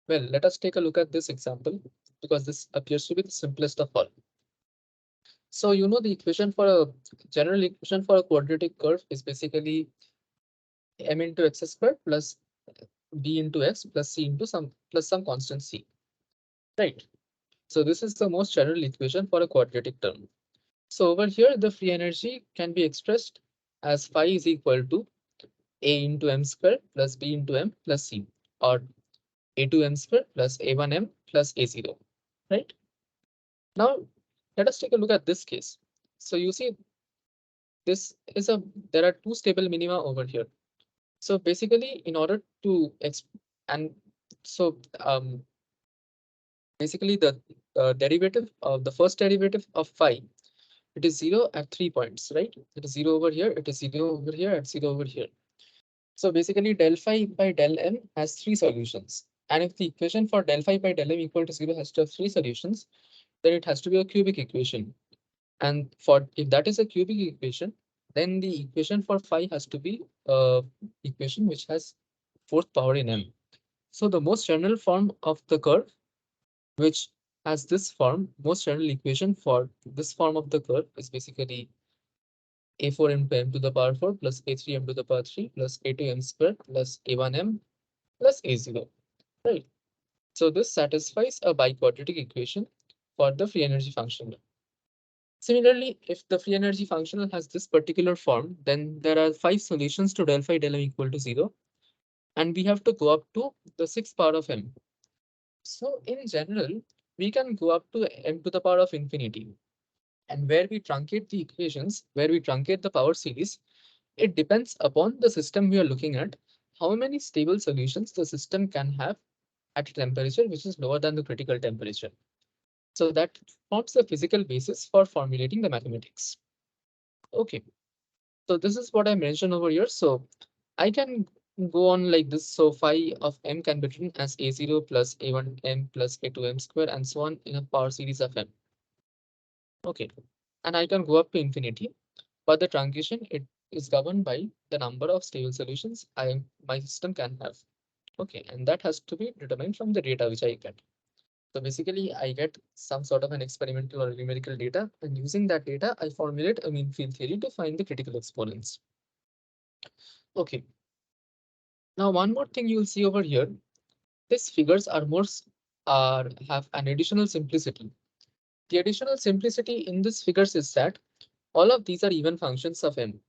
[SPEAKER 1] Well, let us take a look at this example because this appears to be the simplest of all. So you know the equation for a general equation for a quadratic curve is basically m into x squared plus b into x plus c into some constant c. Right. So this is the most general equation for a quadratic term. So over here, the free energy can be expressed as phi is equal to a into m squared plus b into m plus c, or a2m squared plus a1m plus a0. Right. Now, let us take a look at this case. So you see, this is there are two stable minima over here. So basically, in order to and so basically the derivative of the first derivative of phi, it is zero at 3 points, right? It is zero over here, it is zero over here, and zero over here. So basically, del phi by del m has three solutions. And if the equation for del phi by del m equal to zero has to have three solutions, then it has to be a cubic equation. And for if that is a cubic equation, then the equation for phi has to be a equation which has fourth power in m. So the most general form of the curve, which has this form, most general equation for this form of the curve is basically a4 into m to the power 4 plus a3m to the power 3 plus a2m squared plus a1m plus a0. Right. So this satisfies a biquadratic equation for the free energy functional. Similarly, if the free energy functional has this particular form, then there are five solutions to del phi del m equal to 0. And we have to go up to the sixth power of m. So in general, we can go up to m to the power of infinity. And where we truncate the equations, where we truncate the power series, it depends upon the system we are looking at, how many stable solutions the system can have at a temperature which is lower than the critical temperature. So that forms the physical basis for formulating the mathematics. Okay, so this is what I mentioned over here. So I can go on like this. So phi of m can be written as a0 plus a1m plus a2m square and so on in a power series of m. Okay, and I can go up to infinity, but the truncation it is governed by the number of stable solutions my system can have. Okay, and that has to be determined from the data which I get. So basically, I get some sort of an experimental or numerical data, and using that data, I formulate a mean field theory to find the critical exponents. Okay. Now, one more thing you'll see over here, these figures are have an additional simplicity. The additional simplicity in these figures is that all of these are even functions of m.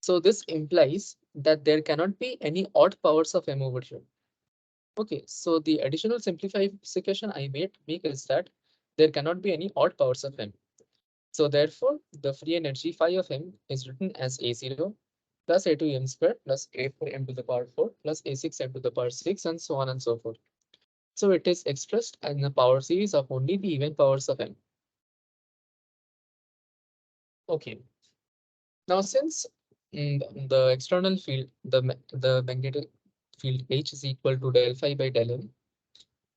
[SPEAKER 1] So this implies that there cannot be any odd powers of m over here. Okay, so the additional simplification I make is that there cannot be any odd powers of m. So therefore, the free energy phi of m is written as a0 plus a2m squared plus a4m to the power 4 plus a6m to the power 6 and so on and so forth. So it is expressed in a power series of only the even powers of m. Okay. Now since the external field, the magnetic field H is equal to del phi by del m.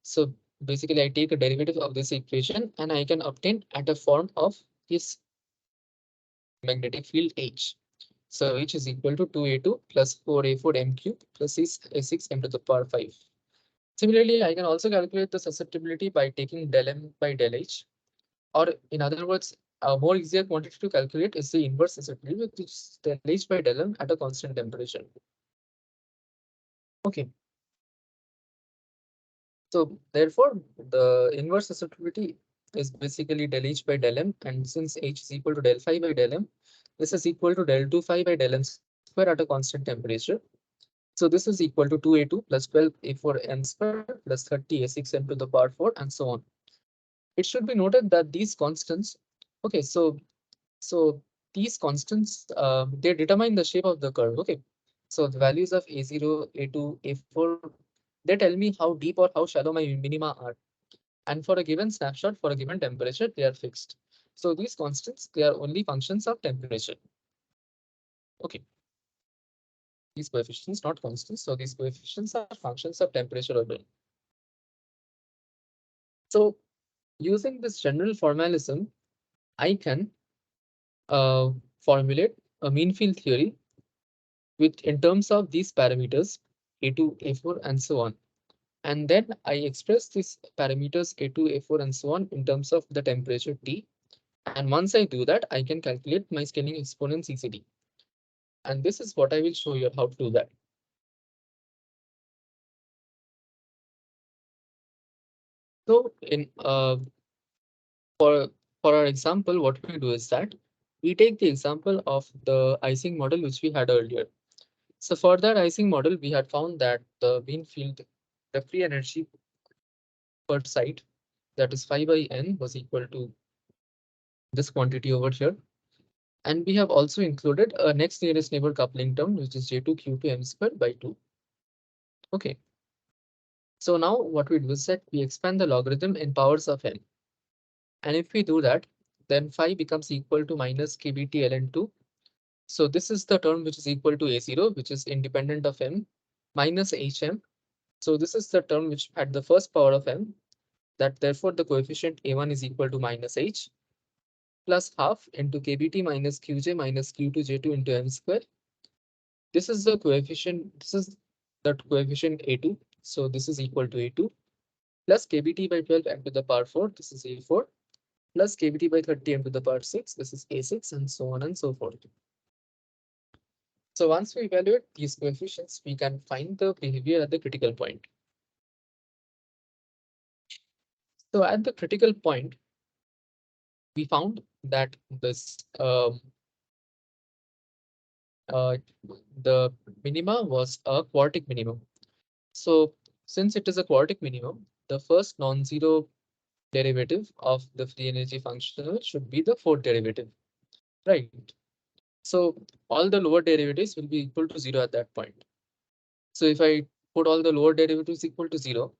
[SPEAKER 1] So basically I take a derivative of this equation and I can obtain at a form of this magnetic field H. So H is equal to 2a2 plus 4a4 m cube plus a6 m to the power 5. Similarly, I can also calculate the susceptibility by taking del m by del H. Or in other words, a more easier quantity to calculate is the inverse susceptibility, which is del H by del m at a constant temperature. Okay. So therefore, the inverse susceptibility is basically del H by del m. And since H is equal to del phi by del m, this is equal to del 2 phi by del m square at a constant temperature. So this is equal to 2a2 plus 12a4m squared plus 30a6m to the power 4 and so on. It should be noted that these constants, okay, so these constants, they determine the shape of the curve. Okay, so the values of a0, a2, a4, they tell me how deep or how shallow my minima are. And for a given snapshot, for a given temperature, they are fixed. So these constants, they are only functions of temperature. Okay. These coefficients, not constants. So these coefficients are functions of temperature alone. So using this general formalism, I can uh, formulate a mean field theory with in terms of these parameters A2, A4, and so on. And then I express these parameters A2, A4, and so on in terms of the temperature T. And once I do that, I can calculate my scaling exponent CCD. And this is what I will show you how to do that. So in for our example, what we do is that we take the example of the Ising model which we had earlier. So for that Ising model, we had found that the mean field, the free energy per site, that is phi by n, was equal to this quantity over here. And we have also included a next nearest neighbor coupling term, which is J2Q2 m squared by 2. Okay. So now what we do is that we expand the logarithm in powers of n. And if we do that, then phi becomes equal to minus kbt ln2. So this is the term which is equal to a0, which is independent of m, minus hm. So this is the term which had the first power of m, that therefore the coefficient a1 is equal to minus h, plus half into kbt minus qj minus q2j2 into m square. This is the coefficient, this is the coefficient a2. So this is equal to a2 plus kbt by 12 m to the power 4. This is a4 plus kbt by 30 m to the power 6. This is a6 and so on and so forth. So once we evaluate these coefficients, we can find the behavior at the critical point. So at the critical point, we found that this uh, the minima was a quartic minimum. So since it is a quartic minimum, the first non-zero derivative of the free energy functional should be the fourth derivative, right? So all the lower derivatives will be equal to 0 at that point. So if I put all the lower derivatives equal to 0,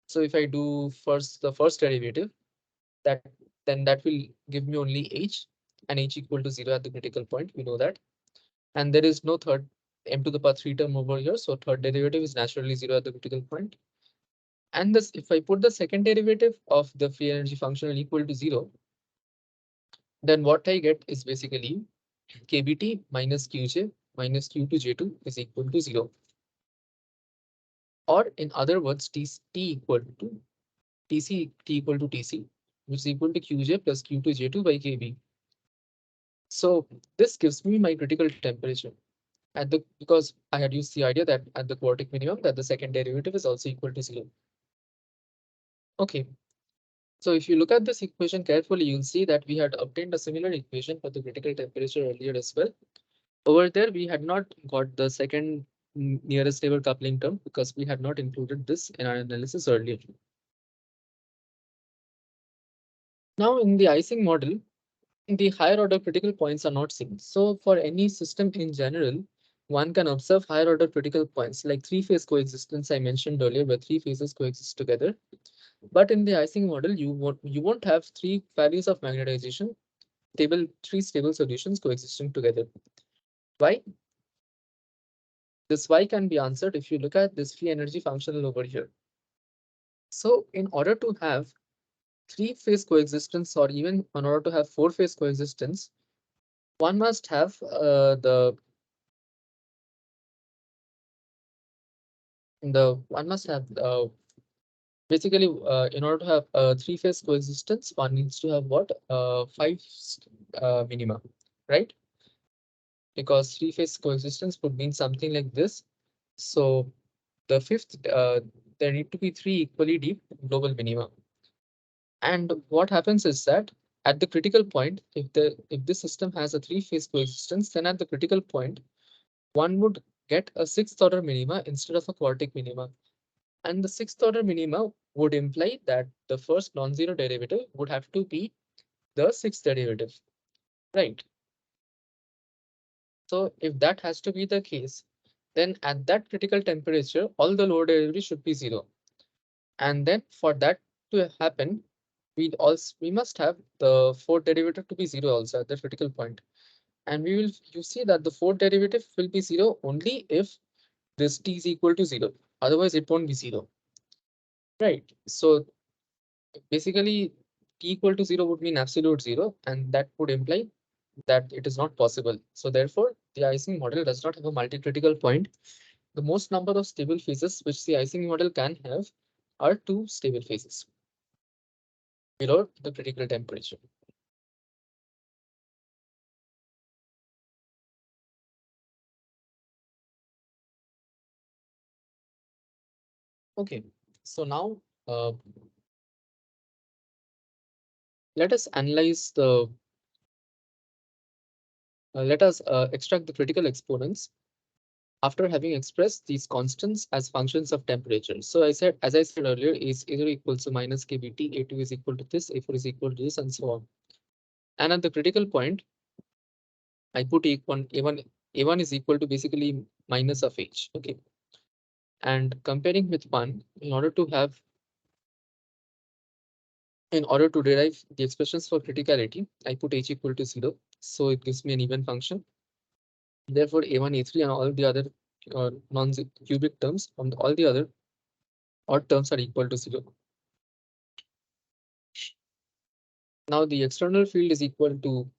[SPEAKER 1] so if I do first the first derivative, that then that will give me only h, and h equal to 0 at the critical point. We know that. And there is no third. m to the power 3 term over here. So third derivative is naturally 0 at the critical point. And this, if I put the second derivative of the free energy functional equal to 0, then what I get is basically kBT minus Qj minus Q2J2 is equal to 0. Or in other words, T equal to T equal to Tc, which is equal to Qj plus Q2J2 by Kb. So this gives me my critical temperature at the, because I had used the idea that at the quartic minimum that the second derivative is also equal to 0. Okay. So if you look at this equation carefully, you'll see that we had obtained a similar equation for the critical temperature earlier as well. Over there, we had not got the second nearest neighbor coupling term because we had not included this in our analysis earlier. Now in the Ising model, the higher order critical points are not seen. So for any system in general, one can observe higher order critical points like three-phase coexistence I mentioned earlier, where three phases coexist together. But in the Ising model, you won't have three values of magnetization, three stable solutions coexisting together. Why? This why can be answered if you look at this free energy functional over here. So in order to have three-phase coexistence, or even in order to have four-phase coexistence, one must have basically in order to have three-phase coexistence, one needs to have what five minima, right? Because three-phase coexistence would mean something like this. So the fifth, there need to be three equally deep global minima. And what happens is that at the critical point, if this system has a three-phase coexistence, then at the critical point, one would get a sixth order minima instead of a quartic minima. And the sixth order minima would imply that the first non-zero derivative would have to be the sixth derivative, right? So if that has to be the case, then at that critical temperature, all the lower derivatives should be zero. And then for that to happen, we must have the fourth derivative to be zero also at the critical point. And you see that the fourth derivative will be zero only if this t is equal to zero. Otherwise, it won't be zero. Right. So basically, t equal to zero would mean absolute zero, and that would imply that it is not possible. So therefore, the Ising model does not have a multi-critical point. The most number of stable phases which the Ising model can have are two stable phases below the critical temperature. Okay, so now let us analyze the let us extract the critical exponents after having expressed these constants as functions of temperature. So as I said earlier, is either equals to minus kBT, A2 is equal to this, A4 is equal to this, and so on. And at the critical point, I put A1 is equal to basically minus of H. Okay. And comparing with 1, in order to derive the expressions for criticality, I put H equal to 0. So it gives me an even function. Therefore, A1, A3, and all the other non-cubic terms from all the other odd terms are equal to 0. Now the external field is equal to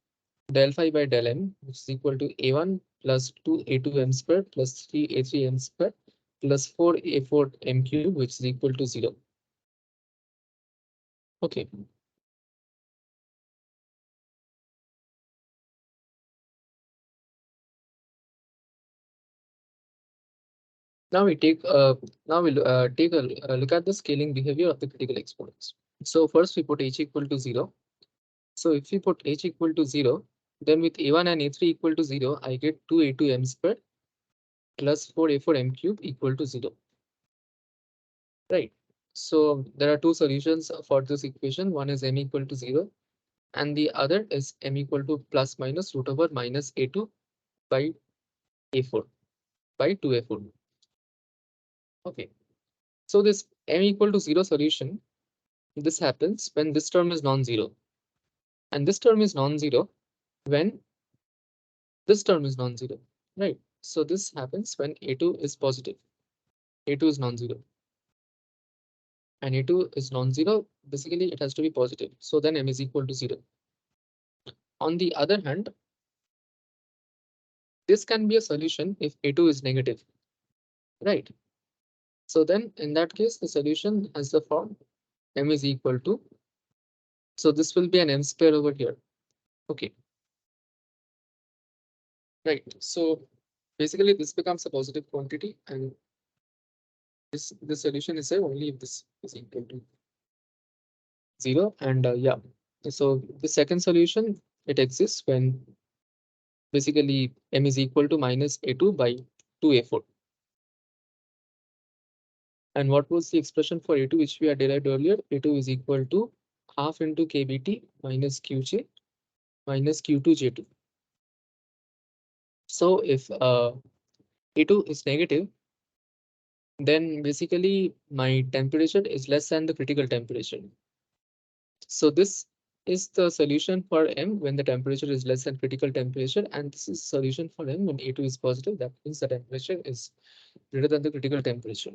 [SPEAKER 1] del phi by del m, which is equal to A1 plus 2A2 m squared plus 3A3 m squared plus 4A4 m cube, which is equal to 0. Okay. Now we take take a look at the scaling behavior of the critical exponents. So first we put h equal to 0. So if we put h equal to 0, then with a1 and a3 equal to 0, I get 2a2 m squared plus 4a4 m cube equal to 0. Right. So there are two solutions for this equation. One is m equal to 0, and the other is m equal to plus minus root over minus a2 by a4 by 2a4. Okay. So this m equal to 0 solution, this happens when this term is non-zero. And this term is non-zero when this term is non-zero, right? So this happens when A2 is positive. A2 is non-zero. And A2 is non-zero, basically it has to be positive. So then M is equal to 0. On the other hand, this can be a solution if A2 is negative, right? So then in that case, the solution has the form M is equal to, so this will be an M square over here. Okay, right. So basically this becomes a positive quantity, and this solution is there only if this is equal to 0. And yeah, so the second solution, it exists when basically M is equal to minus A2 by 2A4. And what was the expression for A2 which we had derived earlier? A2 is equal to half into KBT minus QJ minus Q2J2. So if A2 is negative, then basically my temperature is less than the critical temperature. So this is the solution for M when the temperature is less than critical temperature, and this is solution for M when A2 is positive. That means the temperature is greater than the critical temperature.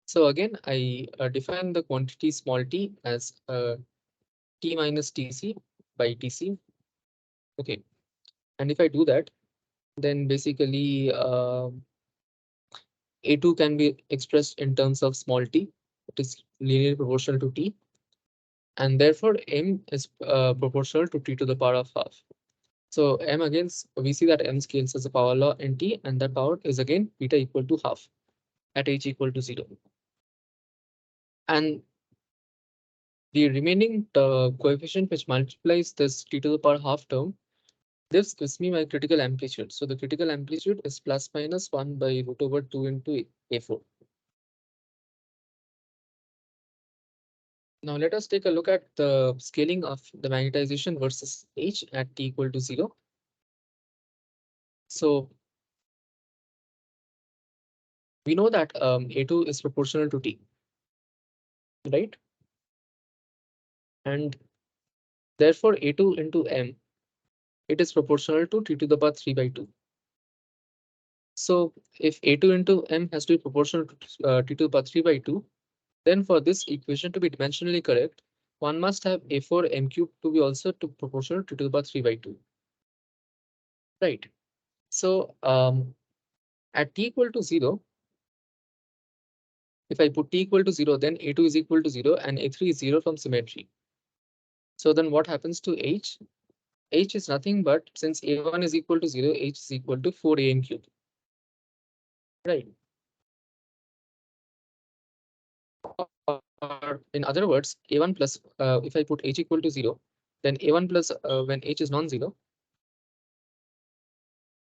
[SPEAKER 1] So again, I define the quantity small t as T minus Tc by Tc. Okay, and if I do that, then basically A2 can be expressed in terms of small t. It is linearly proportional to t, and therefore M is proportional to t to the power of half. So M again, we see that M scales as a power law in t, and that power is again beta equal to half at h equal to 0. And the remaining coefficient which multiplies this t to the power half term, this gives me my critical amplitude. So the critical amplitude is plus minus 1 by root over 2 into A4. Now let us take a look at the scaling of the magnetization versus H at t equal to 0. So we know that A2 is proportional to T, right? And therefore A2 into M, it is proportional to T to the power 3 by 2. So if A2 into M has to be proportional to T to the power 3 by 2, then for this equation to be dimensionally correct, one must have A4 M cube to be also to proportional to T to the power 3 by 2. Right. So at t equal to 0, if I put t equal to 0, then A2 is equal to 0 and A3 is 0 from symmetry. So then what happens to H? H is nothing but, since A1 is equal to 0, H is equal to 4AN cube. Right. Or in other words, A1 plus, if I put H equal to 0, then A1 plus when H is non-zero.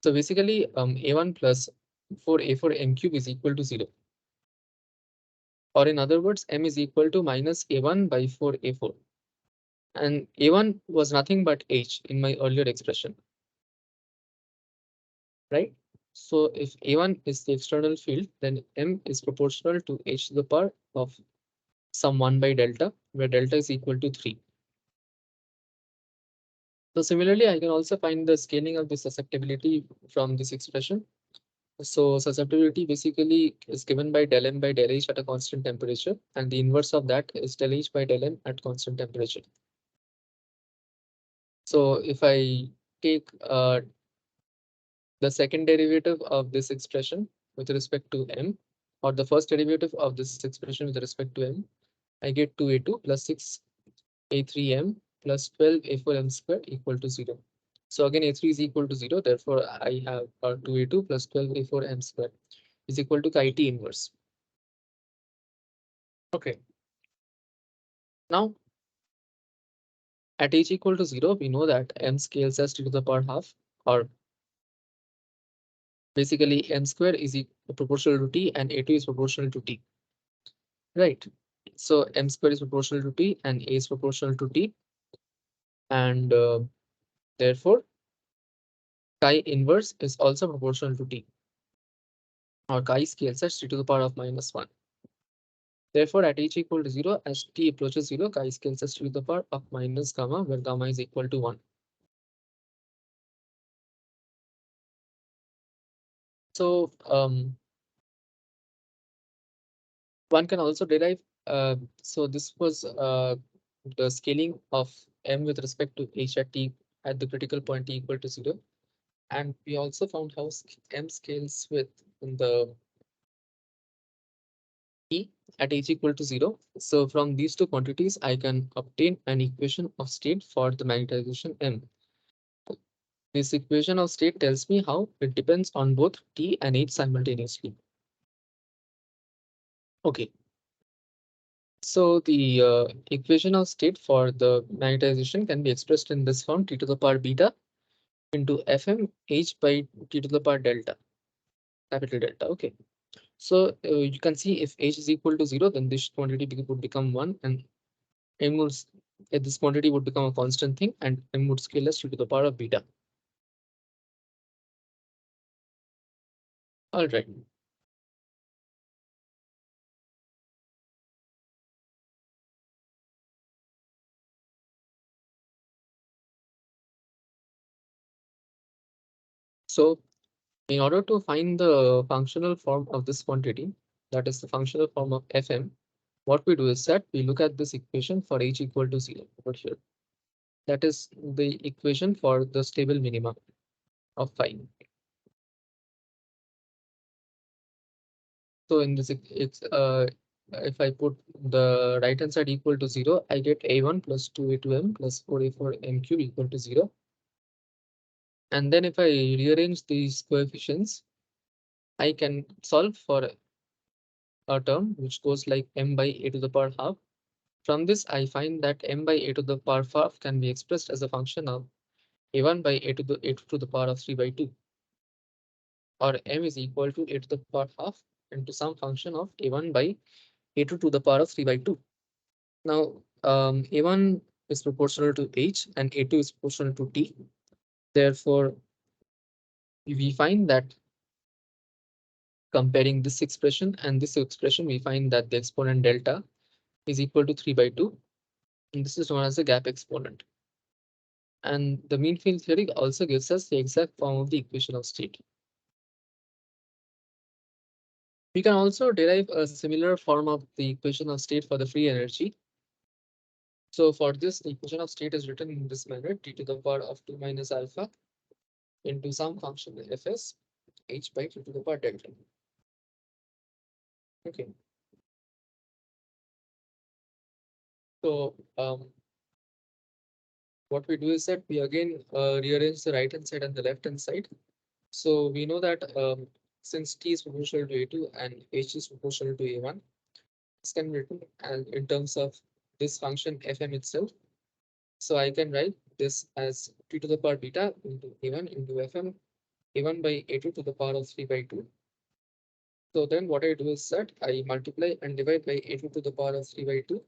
[SPEAKER 1] So basically A1 plus 4A4 M cube is equal to 0. Or in other words, M is equal to minus A1 by 4A4. And A1 was nothing but H in my earlier expression, right? So if A1 is the external field, then M is proportional to H to the power of some 1 by delta, where delta is equal to 3. So similarly, I can also find the scaling of the susceptibility from this expression. So susceptibility basically is given by del M by del H at a constant temperature, and the inverse of that is del H by del M at constant temperature. So if I take the second derivative of this expression with respect to M, or the first derivative of this expression with respect to M, I get 2A2 plus 6A3M plus 12A4M square equal to 0. So again, A3 is equal to 0. Therefore, I have 2A2 plus 12A4M square is equal to chi t inverse. Okay. Now, at h equal to 0, we know that M scales as t to the power half, or basically M square is proportional to t and A2 is proportional to t. Right. So M square is proportional to t and A is proportional to t. And therefore, chi inverse is also proportional to t, or chi scales as t to the power of minus 1. Therefore, at h equal to 0, as t approaches 0, chi scales as t to the power of minus gamma, where gamma is equal to 1. So one can also derive. So this was the scaling of m with respect to h at t at the critical point t equal to 0. And we also found how m scales with the t at h equal to 0. So from these two quantities, I can obtain an equation of state for the magnetization m. This equation of state tells me how it depends on both t and h simultaneously. Okay, so the equation of state for the magnetization can be expressed in this form: t to the power beta into Fm h by t to the power delta, capital delta. Okay, so you can see if h is equal to 0, then this quantity would become 1, and m would this quantity would become a constant thing, and m would scale as t to the power of beta. All right. So in order to find the functional form of this quantity, that is the functional form of Fm, what we do is that we look at this equation for h equal to 0 over here. That is the equation for the stable minima of phi. So in this, if I put the right hand side equal to 0, I get a1 plus 2a2m plus 4a4m cube equal to 0. And then if I rearrange these coefficients, I can solve for a term which goes like m by a to the power half. From this, I find that m by a to the power half can be expressed as a function of a1 by a2 to the power of 3 by 2, or m is equal to a to the power half into some function of a1 by a2 to the power of 3 by 2. Now, a1 is proportional to h and a2 is proportional to t. Therefore, we find that comparing this expression and this expression, we find that the exponent delta is equal to 3 by 2. And this is known as the gap exponent. And the mean field theory also gives us the exact form of the equation of state. We can also derive a similar form of the equation of state for the free energy. So for this, the equation of state is written in this manner: t to the power of 2 minus alpha into some function fs h by t to the power delta. Okay, so what we do is that we again rearrange the right hand side and the left hand side. So we know that since t is proportional to a2 and h is proportional to a1, this can be written as in terms of this function fm itself. So I can write this as t to the power beta into a1 into fm a1 by a2 to the power of 3 by 2. So then what I do is that I multiply and divide by a2 to the power of 3 by 2.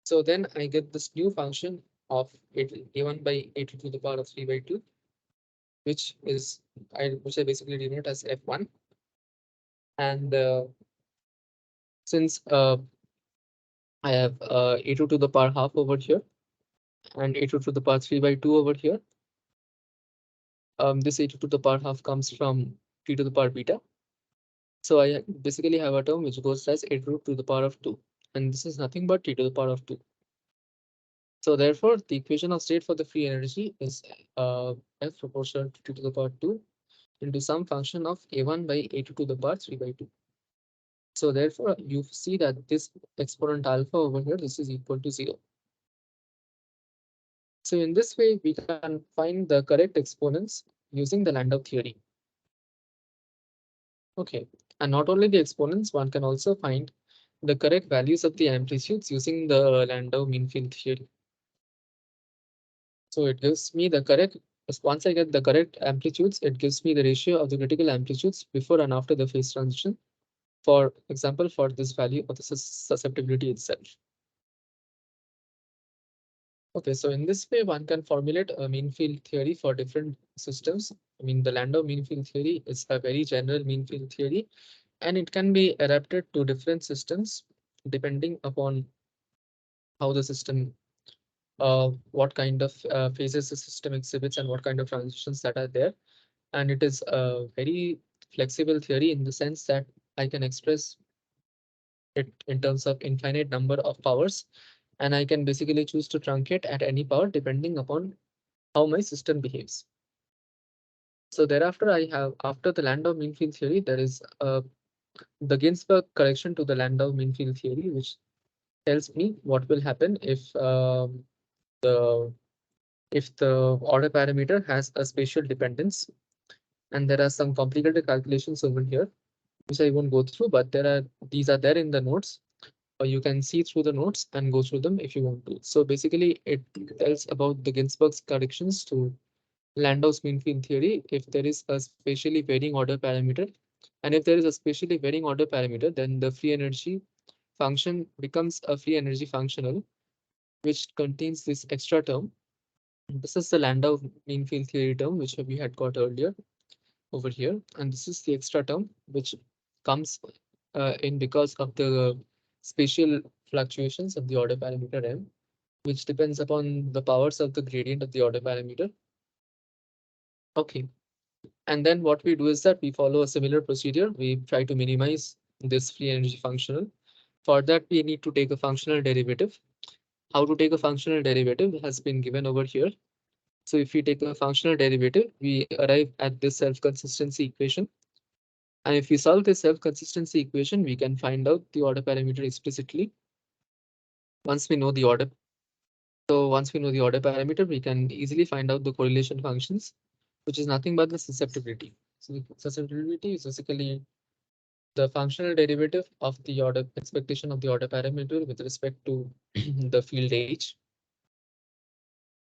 [SPEAKER 1] So then I get this new function of a1 by a2 to the power of 3 by 2, which I basically denote as f1. And since I have a2 to the power half over here and a2 to the power 3 by 2 over here, this a2 to the power half comes from t to the power beta. So I basically have a term which goes as a2 to the power of 2, and this is nothing but t to the power of 2. So therefore, the equation of state for the free energy is f proportional to t to the power 2 into some function of a1 by a2 to the power 3 by 2. So therefore, you see that this exponent alpha over here, this is equal to 0. So in this way, we can find the correct exponents using the Landau theory. Okay, and not only the exponents, one can also find the correct values of the amplitudes using the Landau mean field theory. So it gives me the correct, once I get the correct amplitudes, it gives me the ratio of the critical amplitudes before and after the phase transition. For example, for this value of the susceptibility itself. Okay, so in this way, one can formulate a mean field theory for different systems. I mean, the Landau mean field theory is a very general mean field theory, and it can be adapted to different systems depending upon how the system, what kind of phases the system exhibits and what kind of transitions that are there. And it is very flexible theory in the sense that I can express it in terms of infinite number of powers, and I can basically choose to truncate at any power depending upon how my system behaves. So thereafter, I have, after the Landau mean field theory, there is the Ginzburg correction to the Landau mean field theory, which tells me what will happen the if the order parameter has a spatial dependence. And there are some complicated calculations over here, which I won't go through, but these are there in the notes, or you can see through the notes and go through them if you want to. So basically, it tells about the Ginzburg's corrections to Landau's mean field theory if there is a spatially varying order parameter. And if there is a spatially varying order parameter, then the free energy function becomes a free energy functional, which contains this extra term. This is the Landau mean field theory term, which we had got earlier over here. And this is the extra term, which comes in because of the spatial fluctuations of the order parameter m, which depends upon the powers of the gradient of the order parameter. Okay. And then what we do is that we follow a similar procedure. We try to minimize this free energy functional. For that, we need to take a functional derivative. How to take a functional derivative has been given over here. So if we take a functional derivative, we arrive at this self-consistency equation. And if we solve this self-consistency equation, we can find out the order parameter explicitly. Once we know the order, once we know the order parameter, we can easily find out the correlation functions, which is nothing but the susceptibility. So the susceptibility is basically the functional derivative of the order expectation of the order parameter with respect to the field H.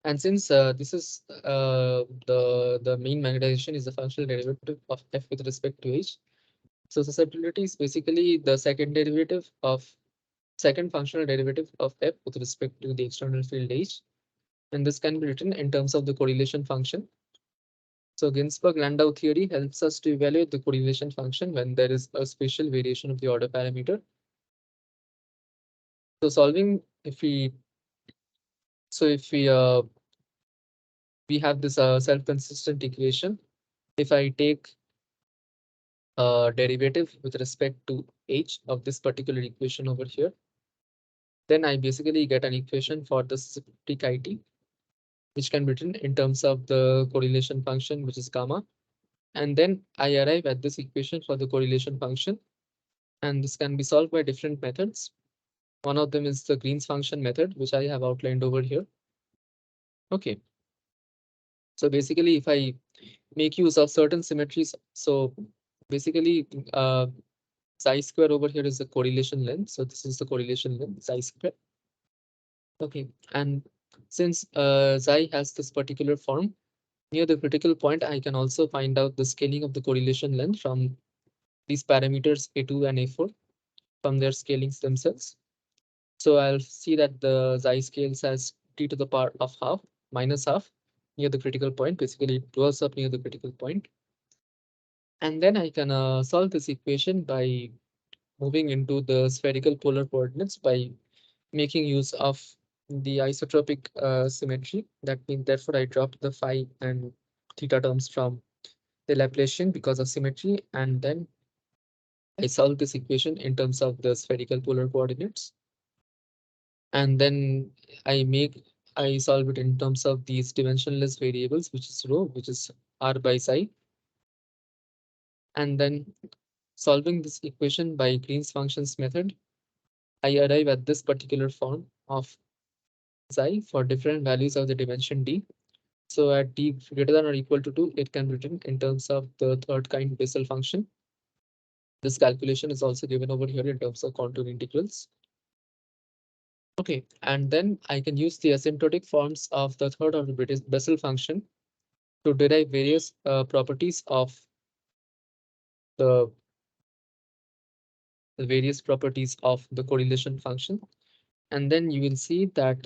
[SPEAKER 1] And since this is the mean magnetization is the functional derivative of F with respect to H, so susceptibility is basically the second functional derivative of F with respect to the external field H. And this can be written in terms of the correlation function. So Ginzburg-Landau theory helps us to evaluate the correlation function when there is a spatial variation of the order parameter. So solving, if we we have this self-consistent equation. If I take a derivative with respect to H of this particular equation over here, then I basically get an equation for the specific IT, which can be written in terms of the correlation function, which is gamma. And then I arrive at this equation for the correlation function. And this can be solved by different methods. One of them is the Green's function method, which I have outlined over here. Okay. So basically, if I make use of certain symmetries, so basically, psi square over here is the correlation length. So this is the correlation length, psi square. Okay, and since psi has this particular form, near the critical point, I can also find out the scaling of the correlation length from these parameters A2 and A4 from their scalings themselves. So I'll see that the psi scales as t to the power of half minus half near the critical point. Basically, it dwells up near the critical point. And then I can solve this equation by moving into the spherical polar coordinates by making use of the isotropic symmetry. That means, therefore, I dropped the phi and theta terms from the Laplacian because of symmetry, and then I solve this equation in terms of the spherical polar coordinates. And then I solve it in terms of these dimensionless variables, which is rho, which is r by psi. And then solving this equation by Green's functions method, I arrive at this particular form of psi for different values of the dimension d. So at d greater than or equal to 2, it can be written in terms of the third kind Bessel function. This calculation is also given over here in terms of contour integrals. Okay, and then I can use the asymptotic forms of the third order Bessel function to derive various properties of the the correlation function. And then you will see that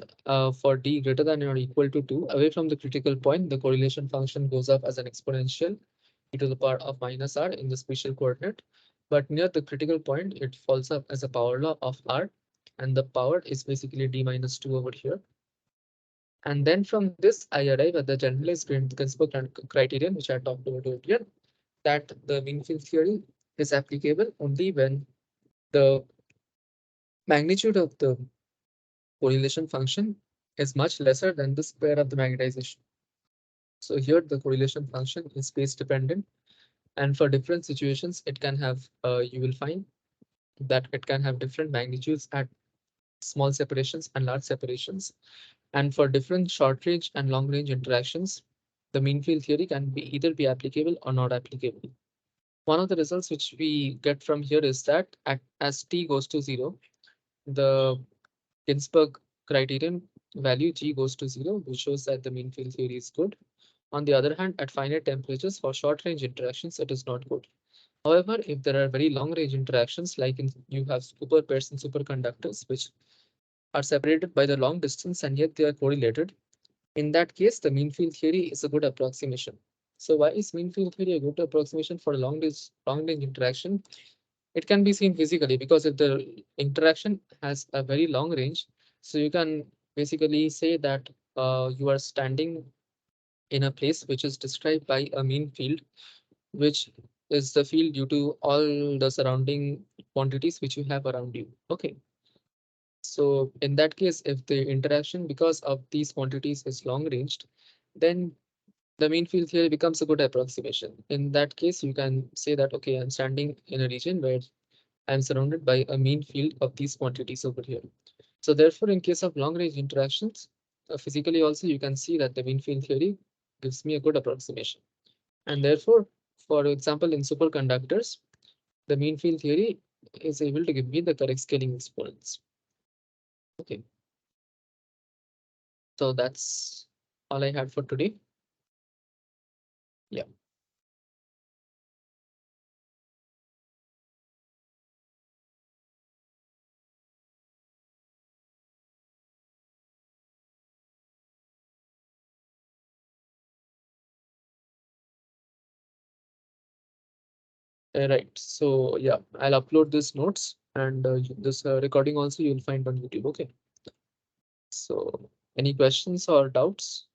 [SPEAKER 1] for d greater than or equal to 2, away from the critical point, the correlation function goes up as an exponential e to the power of minus r in the spatial coordinate. But near the critical point, it falls up as a power law of r, and the power is basically d minus 2 over here. And then from this, I arrive at the generalized Ginzburg criterion, which I talked about earlier. that the mean field theory is applicable only when the magnitude of the correlation function is much lesser than the square of the magnetization. So here the correlation function is space dependent, and for different situations, it can have you will find that it can have different magnitudes at small separations and large separations. And for different short range and long range interactions, the mean field theory can be either be applicable or not applicable. One of the results which we get from here is that as t goes to 0, the Ginzburg criterion value G goes to 0, which shows that the mean field theory is good. On the other hand, at finite temperatures for short range interactions, it is not good. However, if there are very long range interactions, like you have super pairs and superconductors, which are separated by the long distance and yet they are correlated, in that case, the mean field theory is a good approximation. So why is mean field theory a good approximation for a long range interaction? It can be seen physically because if the interaction has a very long range, so you can basically say that you are standing in a place which is described by a mean field, which is the field due to all the surrounding quantities which you have around you. Okay. So in that case, if the interaction because of these quantities is long ranged, then the mean field theory becomes a good approximation. In that case, you can say that, okay, I'm standing in a region where I'm surrounded by a mean field of these quantities over here. So therefore, in case of long range interactions, physically also you can see that the mean field theory gives me a good approximation. And therefore, for example, in superconductors, the mean field theory is able to give me the correct scaling exponents. Okay, so that's all I had for today. Yeah. Right. So yeah, I'll upload these notes and this recording also you'll find on YouTube. Okay. So any questions or doubts?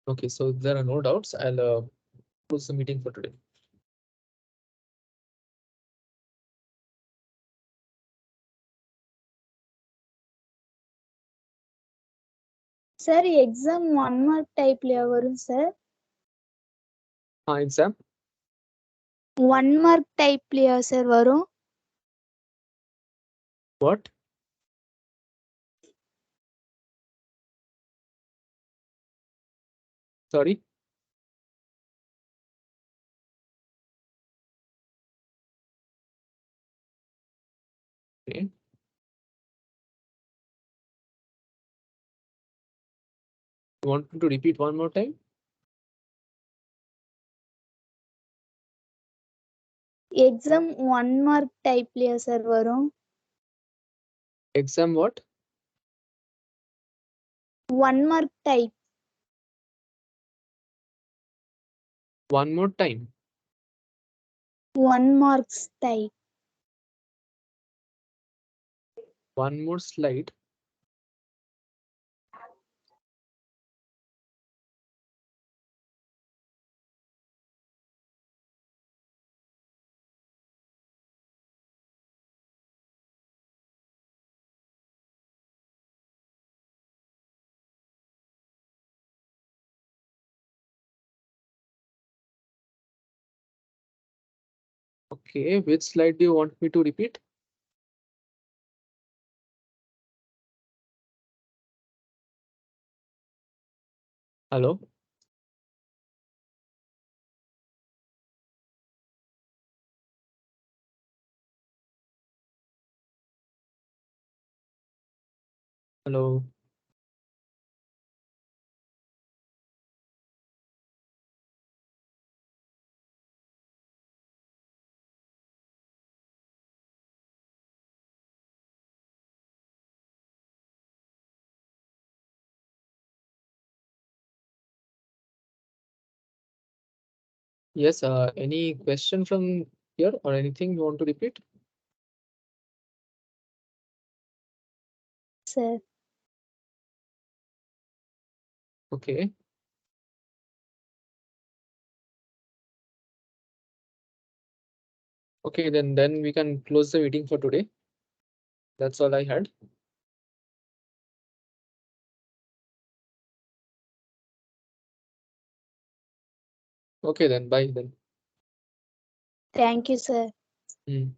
[SPEAKER 1] Okay, so if there are no doubts, I'll close the meeting for today.
[SPEAKER 2] Sir, exam 1 mark type liya varum sir.
[SPEAKER 1] Exam
[SPEAKER 2] 1 mark type liya sir varum.
[SPEAKER 1] what? Sorry. Okay. You want me to repeat one more time?
[SPEAKER 2] Exam 1 mark type liya sir varum.
[SPEAKER 1] Exam what?
[SPEAKER 2] 1 mark type.
[SPEAKER 1] One more time.
[SPEAKER 2] 1 marks type.
[SPEAKER 1] One more slide. Okay, which slide do you want me to repeat? Hello? Hello? Yes, any question from here or anything you want to repeat?
[SPEAKER 2] Sir.
[SPEAKER 1] Okay. Okay, then we can close the meeting for today. That's all I had. Okay, then bye then.
[SPEAKER 2] Thank you, sir.
[SPEAKER 1] Hmm.